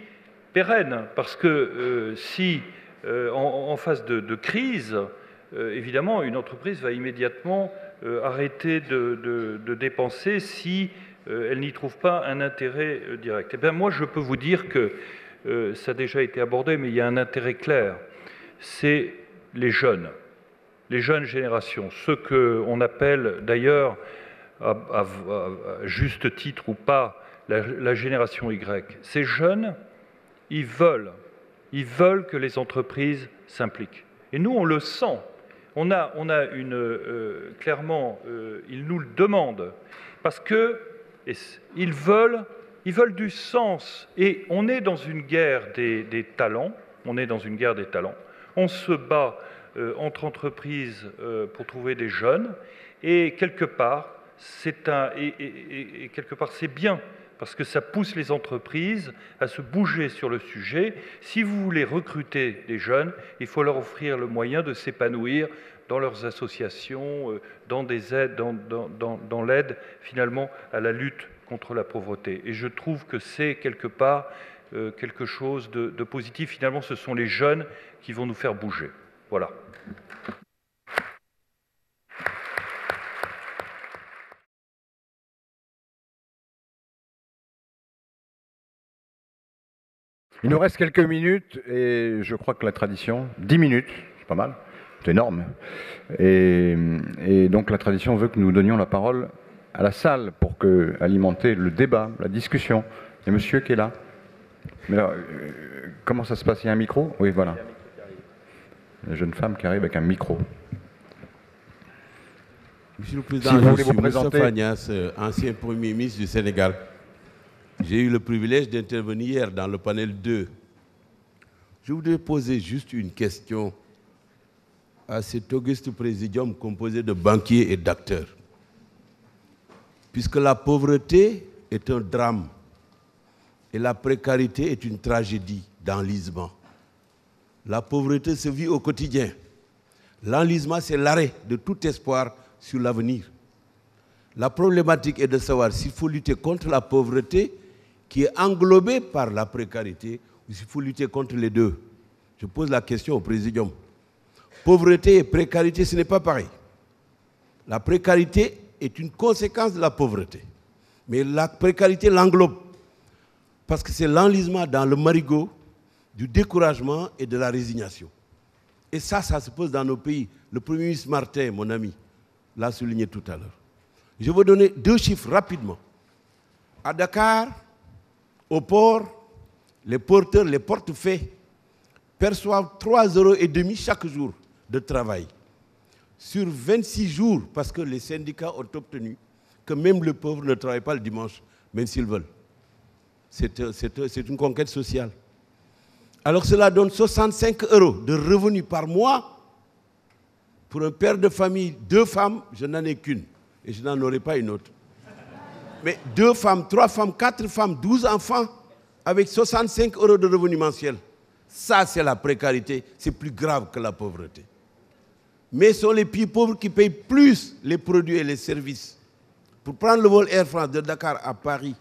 pérenne, parce que si en phase de crise, évidemment, une entreprise va immédiatement arrêter de dépenser si elle n'y trouve pas un intérêt direct. Eh bien, moi, je peux vous dire que ça a déjà été abordé, mais il y a un intérêt clair. C'est les jeunes générations, ceux qu'on appelle d'ailleurs, à juste titre ou pas, la génération Y. Ces jeunes, ils veulent que les entreprises s'impliquent. Et nous, on le sent. On a clairement, ils nous le demandent, parce qu'ils veulent du sens. Et on est dans une guerre des talents. On se bat entre entreprises pour trouver des jeunes, et quelque part, c'est bien, parce que ça pousse les entreprises à se bouger sur le sujet. Si vous voulez recruter des jeunes, il faut leur offrir le moyen de s'épanouir dans leurs associations, dans des aides, dans l'aide finalement à la lutte contre la pauvreté. Et je trouve que c'est quelque part quelque chose de positif. Finalement, ce sont les jeunes qui vont nous faire bouger. Voilà. Il nous reste quelques minutes et je crois que la tradition, 10 minutes, c'est pas mal, c'est énorme. Et donc la tradition veut que nous donnions la parole à la salle pour alimenter le débat, la discussion. Il y a monsieur qui est là. Mais alors, comment ça se passe? Il y a un micro? Oui, voilà. Une jeune femme qui arrive avec un micro. Monsieur le Président, je suis Moussa Fagnas, ancien Premier ministre du Sénégal. J'ai eu le privilège d'intervenir hier dans le panel 2. Je voudrais poser juste une question à cet auguste présidium composé de banquiers et d'acteurs. Puisque la pauvreté est un drame et la précarité est une tragédie d'enlisement. La pauvreté se vit au quotidien. L'enlisement, c'est l'arrêt de tout espoir sur l'avenir. La problématique est de savoir s'il faut lutter contre la pauvreté qui est englobée par la précarité ou s'il faut lutter contre les deux. Je pose la question au Présidium. Pauvreté et précarité, ce n'est pas pareil. La précarité est une conséquence de la pauvreté. Mais la précarité l'englobe. Parce que c'est l'enlisement dans le marigot du découragement et de la résignation. Et ça se pose dans nos pays. Le Premier ministre Martin, mon ami, l'a souligné tout à l'heure. Je vais donner 2 chiffres rapidement. À Dakar, au port, les porteurs, les portefaix perçoivent 3,5 € chaque jour de travail. Sur 26 jours, parce que les syndicats ont obtenu que même les pauvres ne travaillent pas le dimanche, même s'ils veulent. C'est une conquête sociale. Alors cela donne 65 € de revenus par mois. Pour un père de famille, 2 femmes, je n'en ai qu'une. Et je n'en aurai pas une autre. Mais 2 femmes, 3 femmes, 4 femmes, 12 enfants, avec 65 € de revenus mensuels. Ça, c'est la précarité. C'est plus grave que la pauvreté. Mais ce sont les pays pauvres qui payent plus les produits et les services. Pour prendre le vol Air France de Dakar à Paris,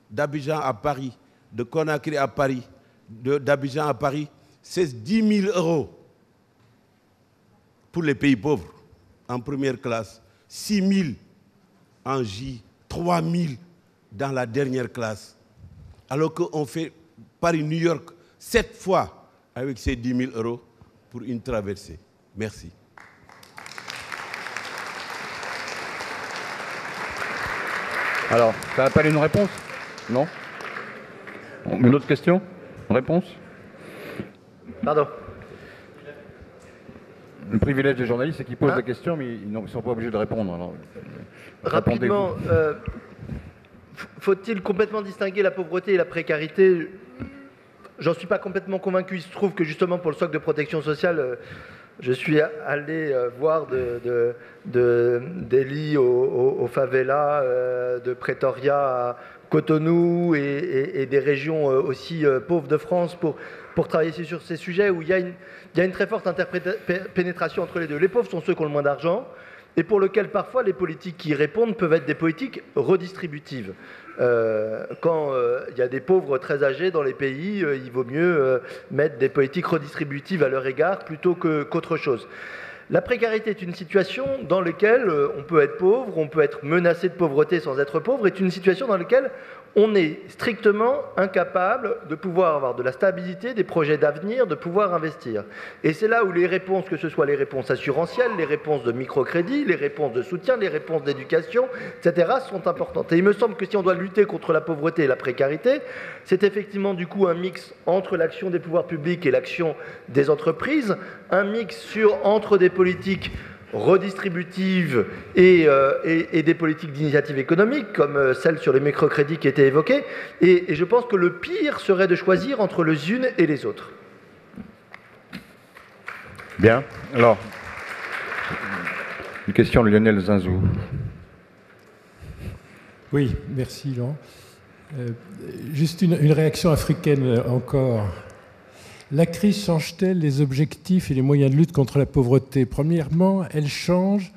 d'Abidjan à Paris, de Conakry à Paris, d'Abidjan à Paris, c'est 10 000 € pour les pays pauvres en première classe, 6 000 en J, 3 000 dans la dernière classe. Alors qu'on fait Paris-New York 7 fois avec ces 10 000 € pour une traversée. Merci. Alors, ça appelle une réponse? Non? Une autre question? Une réponse? Pardon. Le privilège des journalistes, c'est qu'ils posent des questions, mais ils ne sont pas obligés de répondre. Alors, rapidement, faut-il complètement distinguer la pauvreté et la précarité? J'en suis pas complètement convaincu. Il se trouve que justement pour le socle de protection sociale, je suis allé voir des lits aux favelas, de Pretoria à Cotonou et des régions aussi pauvres de France pour travailler sur ces sujets où il y a une très forte pénétration entre les deux. Les pauvres sont ceux qui ont le moins d'argent et pour lesquels parfois les politiques qui y répondent peuvent être des politiques redistributives. Quand il y a des pauvres très âgés dans les pays, il vaut mieux mettre des politiques redistributives à leur égard plutôt qu'autre chose. La précarité est une situation dans laquelle on peut être pauvre, on peut être menacé de pauvreté sans être pauvre, est une situation dans laquelle on est strictement incapable de pouvoir avoir de la stabilité, des projets d'avenir, de pouvoir investir. Et c'est là où les réponses, que ce soit les réponses assurantielles, les réponses de microcrédit, les réponses de soutien, les réponses d'éducation, etc., sont importantes. Et il me semble que si on doit lutter contre la pauvreté et la précarité, c'est effectivement du coup un mix entre l'action des pouvoirs publics et l'action des entreprises, un mix entre des politiques redistributives et des politiques d'initiative économique, comme celle sur les microcrédits qui était évoquée. Et je pense que le pire serait de choisir entre les unes et les autres. Bien. Alors, une question de Lionel Zinzou. Oui, merci Laurent. Juste une réaction africaine encore. La crise change-t-elle les objectifs et les moyens de lutte contre la pauvreté? Premièrement, elle change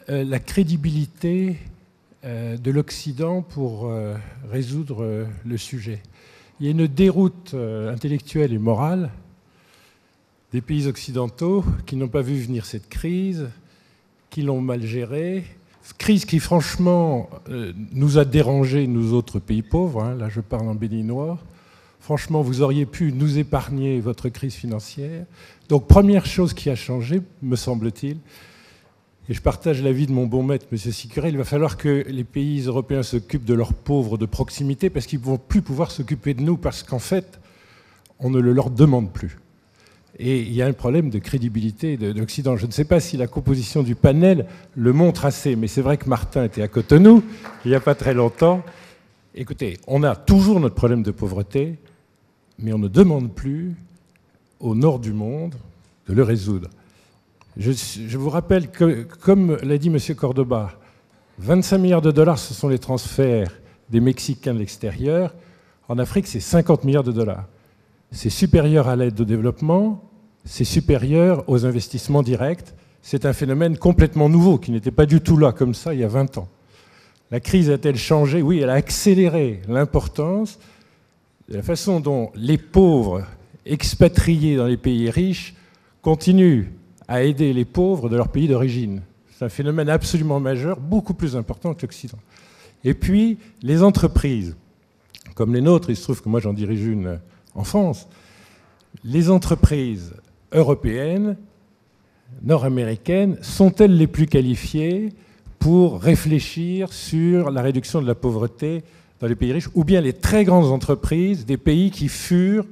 la crédibilité de l'Occident pour résoudre le sujet. Il y a une déroute intellectuelle et morale des pays occidentaux qui n'ont pas vu venir cette crise, qui l'ont mal gérée. Crise qui, franchement, nous a dérangés, nous autres pays pauvres. Hein, là, je parle en béninois. Franchement, vous auriez pu nous épargner votre crise financière. Donc, première chose qui a changé, me semble-t-il, et je partage l'avis de mon bon maître, M. Sicuré, il va falloir que les pays européens s'occupent de leurs pauvres de proximité parce qu'ils ne vont plus pouvoir s'occuper de nous parce qu'en fait, on ne le leur demande plus. Et il y a un problème de crédibilité de l'Occident. Je ne sais pas si la composition du panel le montre assez, mais c'est vrai que Martin était à Cotonou il n'y a pas très longtemps. Écoutez, on a toujours notre problème de pauvreté, mais on ne demande plus au nord du monde de le résoudre. Je vous rappelle que, comme l'a dit M. Cordoba, 25 milliards de dollars, ce sont les transferts des Mexicains de l'extérieur. En Afrique, c'est 50 milliards de dollars. C'est supérieur à l'aide au développement, c'est supérieur aux investissements directs. C'est un phénomène complètement nouveau, qui n'était pas du tout là comme ça il y a 20 ans. La crise a-t-elle changé? Oui, elle a accéléré l'importance de la façon dont les pauvres expatriés dans les pays riches continuent à aider les pauvres de leur pays d'origine. C'est un phénomène absolument majeur, beaucoup plus important que l'Occident. Et puis, les entreprises, comme les nôtres, il se trouve que moi j'en dirige une en France, les entreprises européennes, nord-américaines, sont-elles les plus qualifiées pour réfléchir sur la réduction de la pauvreté dans les pays riches, ou bien les très grandes entreprises des pays qui furent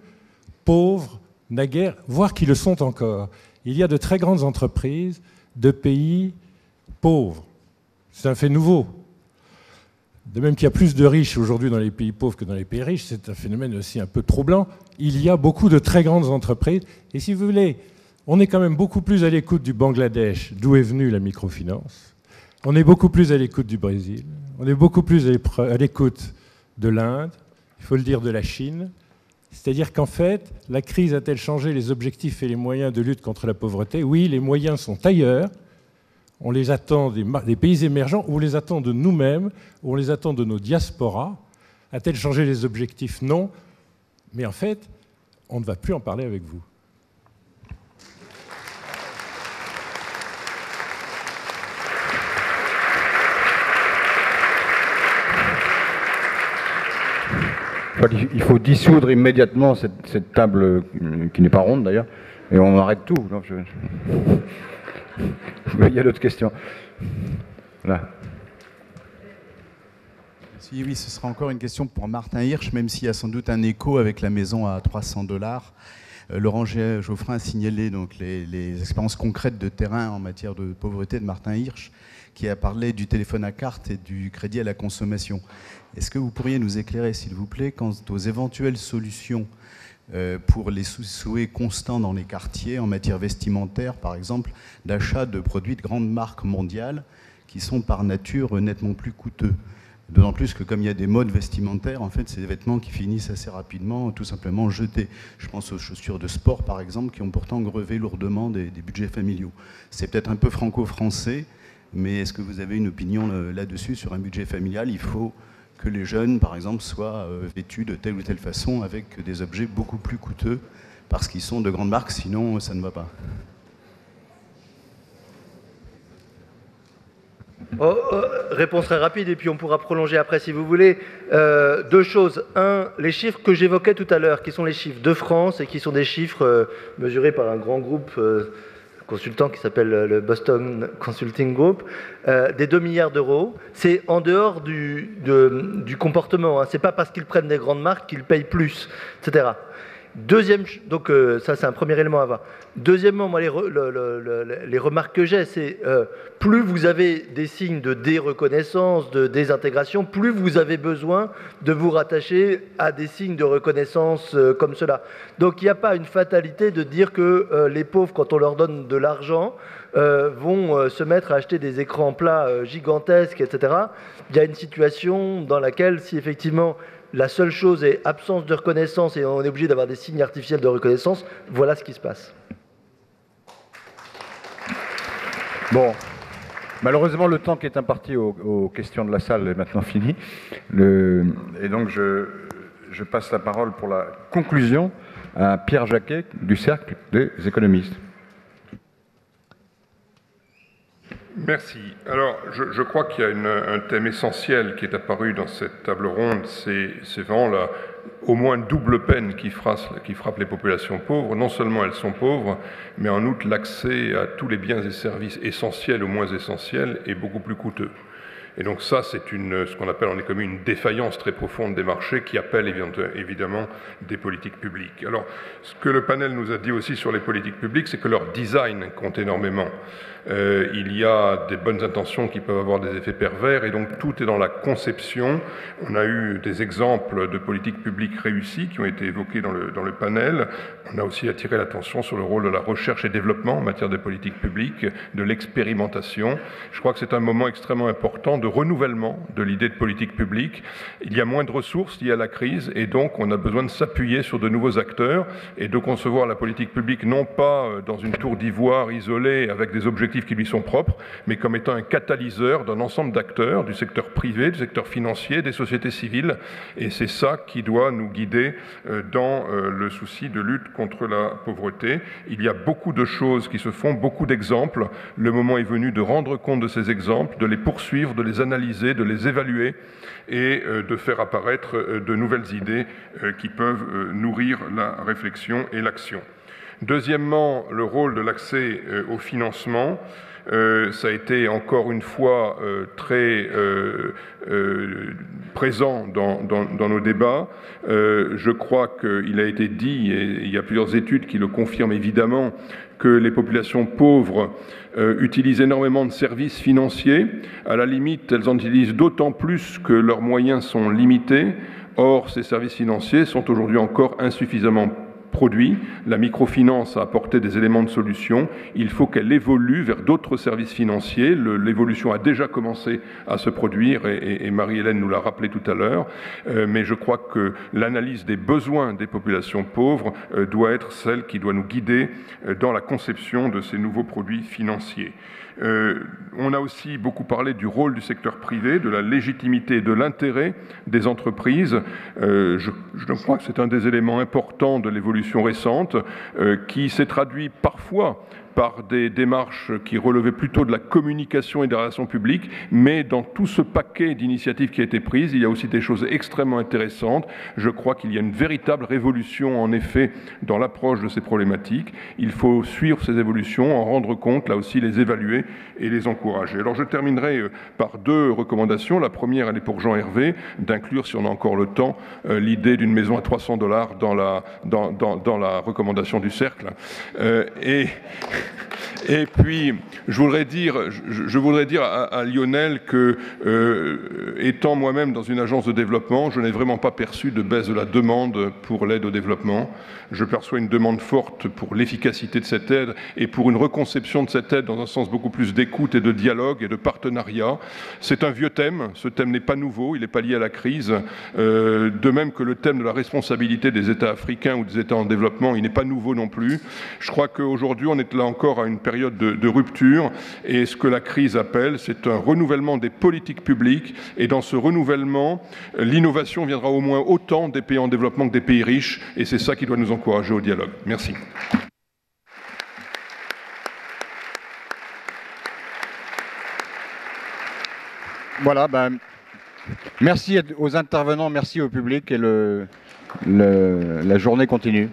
pauvres naguère, voire qui le sont encore? Il y a de très grandes entreprises de pays pauvres. C'est un fait nouveau. De même qu'il y a plus de riches aujourd'hui dans les pays pauvres que dans les pays riches, c'est un phénomène aussi un peu troublant. Il y a beaucoup de très grandes entreprises. Et si vous voulez, on est quand même beaucoup plus à l'écoute du Bangladesh, d'où est venue la microfinance. On est beaucoup plus à l'écoute du Brésil. On est beaucoup plus à l'écoute de l'Inde, il faut le dire de la Chine. C'est-à-dire qu'en fait, la crise a-t-elle changé les objectifs et les moyens de lutte contre la pauvreté? Oui, les moyens sont ailleurs. On les attend des pays émergents, ou on les attend de nous-mêmes, ou on les attend de nos diasporas. A-t-elle changé les objectifs? Non. Mais en fait, on ne va plus en parler avec vous. Il faut dissoudre immédiatement cette table qui n'est pas ronde d'ailleurs, et on arrête tout. Non, il y a d'autres questions. Là. Oui, ce sera encore une question pour Martin Hirsch, même s'il y a sans doute un écho avec la maison à $300. Laurent Geoffrin a signalé donc les expériences concrètes de terrain en matière de pauvreté de Martin Hirsch, qui a parlé du téléphone à carte et du crédit à la consommation. Est-ce que vous pourriez nous éclairer, s'il vous plaît, quant aux éventuelles solutions pour les souhaits constants dans les quartiers en matière vestimentaire, par exemple, d'achat de produits de grandes marques mondiales qui sont par nature nettement plus coûteux? D'autant plus que comme il y a des modes vestimentaires, en fait, c'est des vêtements qui finissent assez rapidement tout simplement jetés. Je pense aux chaussures de sport, par exemple, qui ont pourtant grevé lourdement des budgets familiaux. C'est peut-être un peu franco-français, mais est-ce que vous avez une opinion là-dessus sur un budget familial? Il faut que les jeunes, par exemple, soient vêtus de telle ou telle façon avec des objets beaucoup plus coûteux parce qu'ils sont de grandes marques, sinon ça ne va pas. Réponse très rapide, et puis on pourra prolonger après si vous voulez. Deux choses. Un, les chiffres que j'évoquais tout à l'heure, qui sont les chiffres de France et qui sont des chiffres mesurés par un grand groupe consultant qui s'appelle le Boston Consulting Group, des 2 milliards d'euros. C'est en dehors du comportement. Hein. Ce n'est pas parce qu'ils prennent des grandes marques qu'ils payent plus, etc. Deuxième, donc ça c'est un premier élément à voir. Deuxièmement, moi les remarques que j'ai, c'est plus vous avez des signes de déreconnaissance, de désintégration, plus vous avez besoin de vous rattacher à des signes de reconnaissance comme cela. Donc il n'y a pas une fatalité de dire que les pauvres, quand on leur donne de l'argent, vont se mettre à acheter des écrans plats gigantesques, etc. Il y a une situation dans laquelle, si effectivement la seule chose est absence de reconnaissance et on est obligé d'avoir des signes artificiels de reconnaissance, voilà ce qui se passe. Bon, malheureusement, le temps qui est imparti aux questions de la salle est maintenant fini. Et donc, je passe la parole pour la conclusion à Pierre Jacquet du Cercle des économistes. Merci. Alors, je crois qu'il y a un thème essentiel qui est apparu dans cette table ronde, c'est vraiment au moins double peine qui frappe les populations pauvres. Non seulement elles sont pauvres, mais en outre l'accès à tous les biens et services essentiels ou moins essentiels est beaucoup plus coûteux. Et donc ça, c'est ce qu'on appelle en économie une défaillance très profonde des marchés qui appelle évidemment des politiques publiques. Alors, ce que le panel nous a dit aussi sur les politiques publiques, c'est que leur design compte énormément. Il y a des bonnes intentions qui peuvent avoir des effets pervers, et donc tout est dans la conception. On a eu des exemples de politiques publiques réussies qui ont été évoqués dans le panel. On a aussi attiré l'attention sur le rôle de la recherche et développement en matière de politique publique, de l'expérimentation. Je crois que c'est un moment extrêmement important de renouvellement de l'idée de politique publique. Il y a moins de ressources liées à la crise et donc on a besoin de s'appuyer sur de nouveaux acteurs et de concevoir la politique publique non pas dans une tour d'ivoire isolée avec des objectifs qui lui sont propres, mais comme étant un catalyseur d'un ensemble d'acteurs, du secteur privé, du secteur financier, des sociétés civiles. Et c'est ça qui doit nous guider dans le souci de lutte contre la pauvreté. Il y a beaucoup de choses qui se font, beaucoup d'exemples. Le moment est venu de rendre compte de ces exemples, de les poursuivre, de les analyser, de les évaluer et de faire apparaître de nouvelles idées qui peuvent nourrir la réflexion et l'action. Deuxièmement, le rôle de l'accès au financement. Ça a été encore une fois très présent dans nos débats. Je crois qu'il a été dit, et il y a plusieurs études qui le confirment évidemment, que les populations pauvres utilisent énormément de services financiers. À la limite, elles en utilisent d'autant plus que leurs moyens sont limités. Or, ces services financiers sont aujourd'hui encore insuffisamment produits. La microfinance a apporté des éléments de solution. Il faut qu'elle évolue vers d'autres services financiers. L'évolution a déjà commencé à se produire et Marie-Hélène nous l'a rappelé tout à l'heure. Mais je crois que l'analyse des besoins des populations pauvres doit être celle qui doit nous guider dans la conception de ces nouveaux produits financiers. On a aussi beaucoup parlé du rôle du secteur privé, de la légitimité et de l'intérêt des entreprises. Je crois que c'est un des éléments importants de l'évolution récente qui s'est traduit parfois par des démarches qui relevaient plutôt de la communication et des relations publiques, mais dans tout ce paquet d'initiatives qui a été prise, il y a aussi des choses extrêmement intéressantes. Je crois qu'il y a une véritable révolution, en effet, dans l'approche de ces problématiques. Il faut suivre ces évolutions, en rendre compte, là aussi les évaluer et les encourager. Alors je terminerai par deux recommandations. La première, elle est pour Jean Hervé, d'inclure, si on a encore le temps, l'idée d'une maison à $300 dans la recommandation du cercle. Et puis, je voudrais dire à Lionel que, étant moi-même dans une agence de développement, je n'ai vraiment pas perçu de baisse de la demande pour l'aide au développement. Je perçois une demande forte pour l'efficacité de cette aide et pour une reconception de cette aide dans un sens beaucoup plus d'écoute et de dialogue et de partenariat. C'est un vieux thème, ce thème n'est pas nouveau, il n'est pas lié à la crise. De même que le thème de la responsabilité des États africains ou des États en développement, il n'est pas nouveau non plus. Je crois qu'aujourd'hui, on est là encore à une période de rupture et ce que la crise appelle, c'est un renouvellement des politiques publiques et dans ce renouvellement, l'innovation viendra au moins autant des pays en développement que des pays riches et c'est ça qui doit nous encourager au dialogue. Merci. Voilà, merci aux intervenants, merci au public et la journée continue.